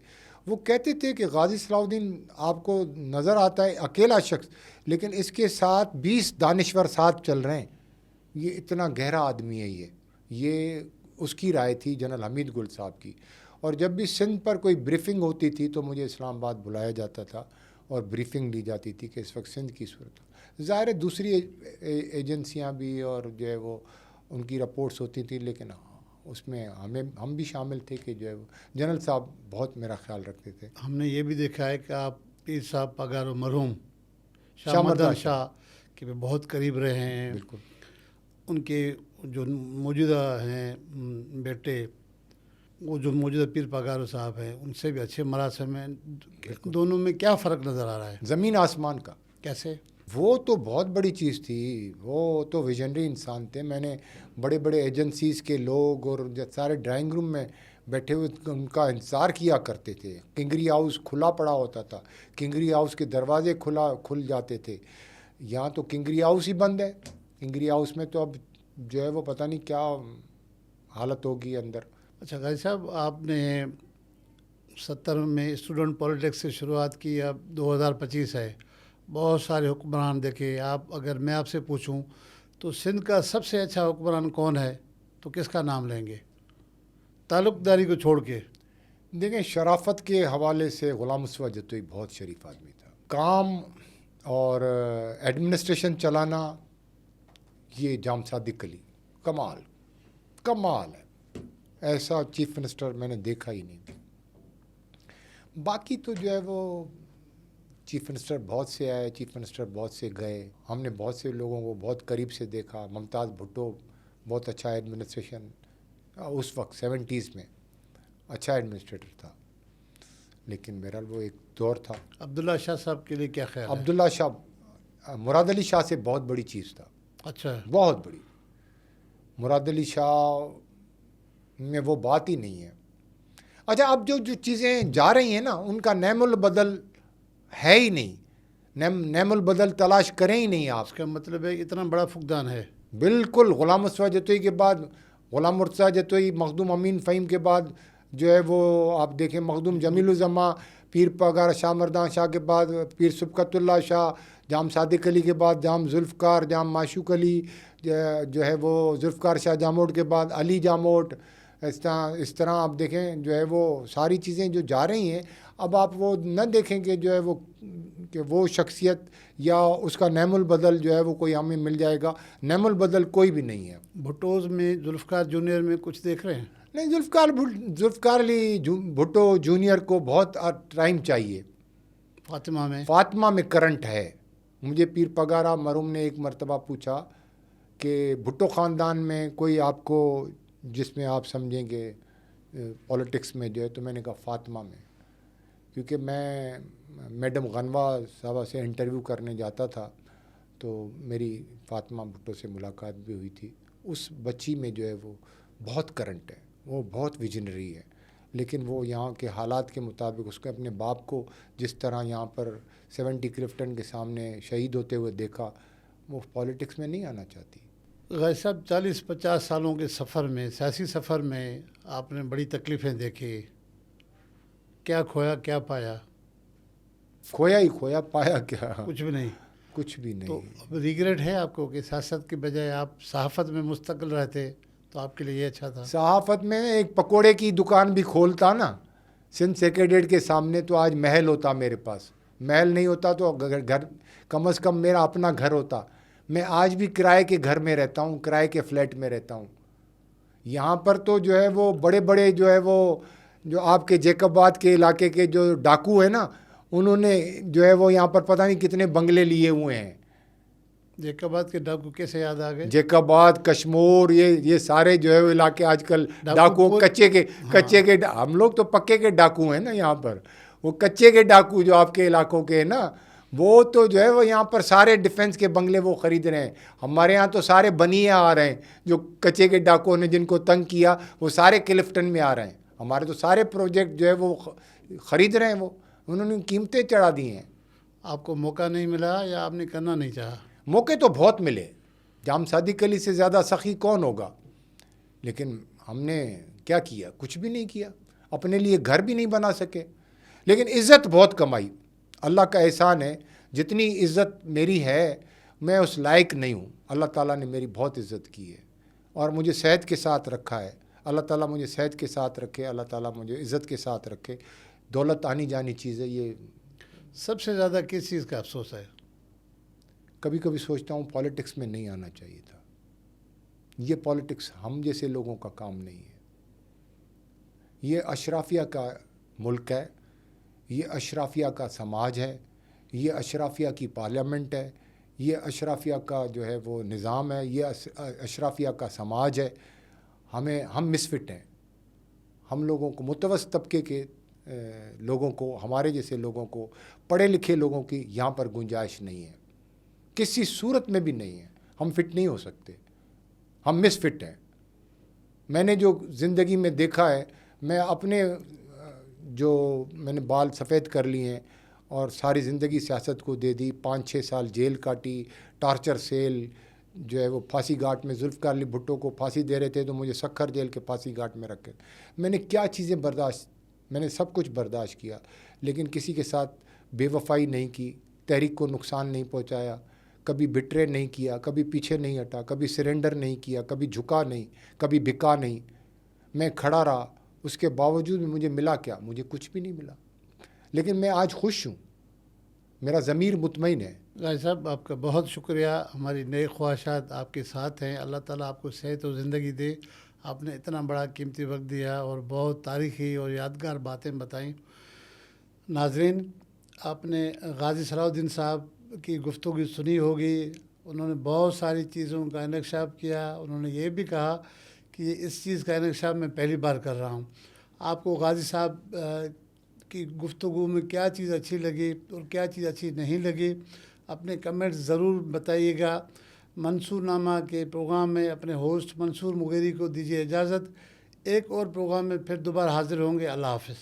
وہ کہتے تھے کہ غازی صلاح الدین آپ کو نظر آتا ہے اکیلا شخص، لیکن اس کے ساتھ 20 دانشور ساتھ چل رہے ہیں، یہ اتنا گہرا آدمی ہے یہ اس کی رائے تھی جنرل حمید گل صاحب کی. اور جب بھی سندھ پر کوئی بریفنگ ہوتی تھی تو مجھے اسلام آباد بلایا جاتا تھا اور بریفنگ لی جاتی تھی کہ اس وقت سندھ کی صورت. ظاہر ہے دوسری ایجنسیاں بھی اور جو ہے وہ ان کی رپورٹس ہوتی تھیں، لیکن اس میں ہم بھی شامل تھے کہ جو ہے وہ جنرل صاحب بہت میرا خیال رکھتے تھے. ہم نے یہ بھی دیکھا ہے کہ آپ پیر صاحب پگار و مرحوم شاہ شاہ مردان مردان شاہ کے بھی بہت قریب رہے ہیں. بالکل. ان کے جو موجودہ ہیں بیٹے، وہ جو موجودہ پیر پگارو صاحب ہیں، ان سے بھی اچھے مراسم ہیں. دونوں میں کیا فرق نظر آ رہا ہے؟ زمین آسمان کا. کیسے؟ وہ تو بہت بڑی چیز تھی، وہ تو ویژنری انسان تھے. میں نے بڑے بڑے ایجنسیز کے لوگ اور سارے ڈرائنگ روم میں بیٹھے ہوئے ان کا انتظار کیا کرتے تھے. کنگری ہاؤس کھلا پڑا ہوتا تھا، کنگری ہاؤس کے دروازے کھل جاتے تھے. یہاں تو کنگری ہاؤس ہی بند ہے. کنگری ہاؤس میں تو اب جو ہے وہ پتہ نہیں کیا حالت ہوگی اندر. اچھا غازی صاحب، آپ نے 70 میں اسٹوڈنٹ پالیٹکس سے شروعات کی، اب 2025 ہے، بہت سارے حکمران دیکھے. اگر میں آپ سے پوچھوں تو سندھ کا سب سے اچھا حکمران کون ہے تو کس کا نام لیں گے، تعلق داری کو چھوڑ کے؟ دیکھیں، شرافت کے حوالے سے غلام مصطفیٰ جتوئی بہت شریف آدمی تھا. کام اور ایڈمنسٹریشن چلانا یہ جام صادق علی کمال ہے. ایسا چیف منسٹر میں نے دیکھا ہی نہیں. باقی تو جو ہے وہ چیف منسٹر بہت سے آئے، چیف منسٹر بہت سے گئے. ہم نے بہت سے لوگوں کو بہت قریب سے دیکھا. ممتاز بھٹو بہت اچھا ایڈمنسٹریشن اس وقت 70s میں اچھا ایڈمنسٹریٹر تھا، لیکن بہرحال وہ ایک دور تھا. عبداللہ شاہ صاحب کے لیے کیا خیال ہے؟ عبداللہ شاہ مراد علی شاہ سے بہت بڑی چیز تھا. اچھا، بہت بڑی. مراد علی شاہ میں وہ بات ہی نہیں ہے. اچھا، اب جو چیزیں جا رہی ہیں نا، ان کا نعم البدل ہے ہی نہیں. نعم البدل تلاش کریں ہی نہیں آپ. اس کا مطلب ہے اتنا بڑا فقدان ہے. بالکل. غلام مصطفیٰ جتوئی کے بعد غلام مرتضیٰ جتوئی، مخدوم امین فہیم کے بعد جو ہے وہ آپ دیکھیں مخدوم جمیل الزماں، پیر پگار شاہ مردان شاہ کے بعد پیر سبقت اللہ شاہ، جام صادق علی کے بعد جام ذوالفقار، جام معشوق علی، جو ہے وہ ذوالفقار شاہ جاموٹ کے بعد علی جاموٹ. اس طرح آپ دیکھیں جو ہے وہ ساری چیزیں جو جا رہی ہیں. اب آپ وہ نہ دیکھیں کہ جو ہے وہ کہ وہ شخصیت یا اس کا نعم البدل جو ہے وہ کوئی ہمیں مل جائے گا. نعم البدل کوئی بھی نہیں ہے. بھٹوز میں ذوالفقار جونیئر میں کچھ دیکھ رہے ہیں؟ نہیں، ذوالفقار علی بھٹو جونیئر کو بہت ٹائم چاہیے. فاطمہ میں کرنٹ ہے. مجھے پیر پگارا مرحوم نے ایک مرتبہ پوچھا کہ بھٹو خاندان میں کوئی آپ کو جس میں آپ سمجھیں گے پولیٹکس میں جو ہے، تو میں نے کہا فاطمہ میں، کیونکہ میں میڈم غنوہ صاحبہ سے انٹرویو کرنے جاتا تھا تو میری فاطمہ بھٹو سے ملاقات بھی ہوئی تھی. اس بچی میں جو ہے وہ بہت کرنٹ ہے، وہ بہت ویژنری ہے. لیکن وہ یہاں کے حالات کے مطابق اس کے اپنے باپ کو جس طرح یہاں پر 70 کلفٹن کے سامنے شہید ہوتے ہوئے دیکھا، وہ پولیٹکس میں نہیں آنا چاہتی. غازی صاحب، 40-50 سالوں کے سفر میں، سیاسی سفر میں آپ نے بڑی تکلیفیں دیکھی. کیا کھویا کیا پایا؟ کھویا ہی کھویا، پایا کیا؟ کچھ بھی نہیں. کچھ بھی نہیں. تو اب ریگریٹ ہے آپ کو کہ سیاست کے بجائے آپ صحافت میں مستقل رہتے تو آپ کے لیے یہ اچھا تھا؟ صحافت میں ایک پکوڑے کی دکان بھی کھولتا نا سندھ سیکریٹریٹ کے سامنے تو آج محل ہوتا. میرے پاس محل نہیں ہوتا تو گھر، کم از کم میرا اپنا گھر ہوتا. میں آج بھی کرائے کے گھر میں رہتا ہوں، کرائے کے فلیٹ میں رہتا ہوں. یہاں پر تو جو ہے وہ بڑے بڑے جو ہے وہ جو آپ کے جیکب آباد کے علاقے کے جو ڈاکو ہیں نا، انہوں نے جو ہے وہ یہاں پر پتہ نہیں کتنے بنگلے لیے ہوئے ہیں. جیکب آباد کے ڈاکو کیسے یاد آ گئے؟ جیکب آباد، کشمور، یہ سارے جو ہے وہ علاقے آج کل ڈاکو کچے کے ہم لوگ تو پکے کے ڈاکو ہیں نا یہاں پر. وہ کچے کے ڈاکو جو آپ کے علاقوں کے ہیں نا، وہ تو جو ہے وہ یہاں پر سارے ڈیفنس کے بنگلے وہ خرید رہے ہیں. ہمارے یہاں تو سارے بنیے آ رہے ہیں. جو کچے کے ڈاکو نے جن کو تنگ کیا وہ سارے کلفٹن میں آ رہے ہیں. ہمارے تو سارے پروجیکٹ جو ہے وہ خرید رہے ہیں. وہ انہوں نے قیمتیں چڑھا دی ہیں. آپ کو موقع نہیں ملا یا آپ نے کرنا نہیں چاہا؟ موقع تو بہت ملے. جام صادق علی سے زیادہ سخی کون ہوگا؟ لیکن ہم نے کیا کیا؟ کچھ بھی نہیں کیا. اپنے لیے گھر بھی نہیں بنا سکے. لیکن عزت بہت کمائی. اللہ کا احسان ہے, جتنی عزت میری ہے میں اس لائق نہیں ہوں. اللہ تعالیٰ نے میری بہت عزت کی ہے اور مجھے صحت کے ساتھ رکھا ہے. اللہ تعالیٰ مجھے صحت کے ساتھ رکھے, اللہ تعالیٰ مجھے عزت کے ساتھ رکھے. دولت آنی جانی چیز ہے. یہ سب سے زیادہ کس چیز کا افسوس ہے؟ کبھی کبھی سوچتا ہوں پالیٹکس میں نہیں آنا چاہیے تھا. یہ پالیٹکس ہم جیسے لوگوں کا کام نہیں ہے. یہ اشرافیہ کا ملک ہے, یہ اشرافیہ کا سماج ہے, یہ اشرافیہ کی پارلیمنٹ ہے, یہ اشرافیہ کا جو ہے وہ نظام ہے, یہ اشرافیہ کا سماج ہے. ہم مسفٹ ہیں. ہم لوگوں کو, متوسط طبقے کے لوگوں کو, ہمارے جیسے لوگوں کو, پڑھے لکھے لوگوں کی یہاں پر گنجائش نہیں ہے, کسی صورت میں بھی نہیں ہے. ہم فٹ نہیں ہو سکتے, ہم مس فٹ ہیں. میں نے جو زندگی میں دیکھا ہے, میں اپنے جو میں نے بال سفید کر لیے ہیں اور ساری زندگی سیاست کو دے دی, 5-6 سال جیل کاٹی, ٹارچر سیل جو ہے وہ پھانسی گھاٹ میں. ذوالفقار علی بھٹو کو پھانسی دے رہے تھے تو مجھے سکھر جیل کے پھانسی گھاٹ میں رکھے. میں نے کیا چیزیں برداشت, میں نے سب کچھ برداشت کیا, لیکن کسی کے ساتھ بے وفائی نہیں کی, تحریک کو نقصان نہیں پہنچایا, کبھی بٹرے نہیں کیا, کبھی پیچھے نہیں ہٹا, کبھی سرنڈر نہیں کیا, کبھی جھکا نہیں, کبھی بکا نہیں. میں کھڑا رہا. اس کے باوجود بھی مجھے ملا کیا؟ مجھے کچھ بھی نہیں ملا. لیکن میں آج خوش ہوں, میرا ضمیر مطمئن ہے. غازی صاحب آپ کا بہت شکریہ. ہماری نئے خواہشات آپ کے ساتھ ہیں. اللہ تعالیٰ آپ کو صحت و زندگی دے. آپ نے اتنا بڑا قیمتی وقت دیا اور بہت تاریخی اور یادگار باتیں بتائیں. ناظرین, آپ نے غازی صلاح الدین صاحب کی گفتگو سنی ہوگی. انہوں نے بہت ساری چیزوں کا انکشاف کیا. انہوں نے یہ بھی کہا کہ اس چیز کا انکشاف میں پہلی بار کر رہا ہوں. آپ کو غازی صاحب کی گفتگو میں کیا چیز اچھی لگی اور کیا چیز اچھی نہیں لگی, اپنے کمنٹس ضرور بتائیے گا. منصور نامہ کے پروگرام میں اپنے ہوسٹ منصور مغیری کو دیجیے اجازت. ایک اور پروگرام میں پھر دوبارہ حاضر ہوں گے. اللہ حافظ.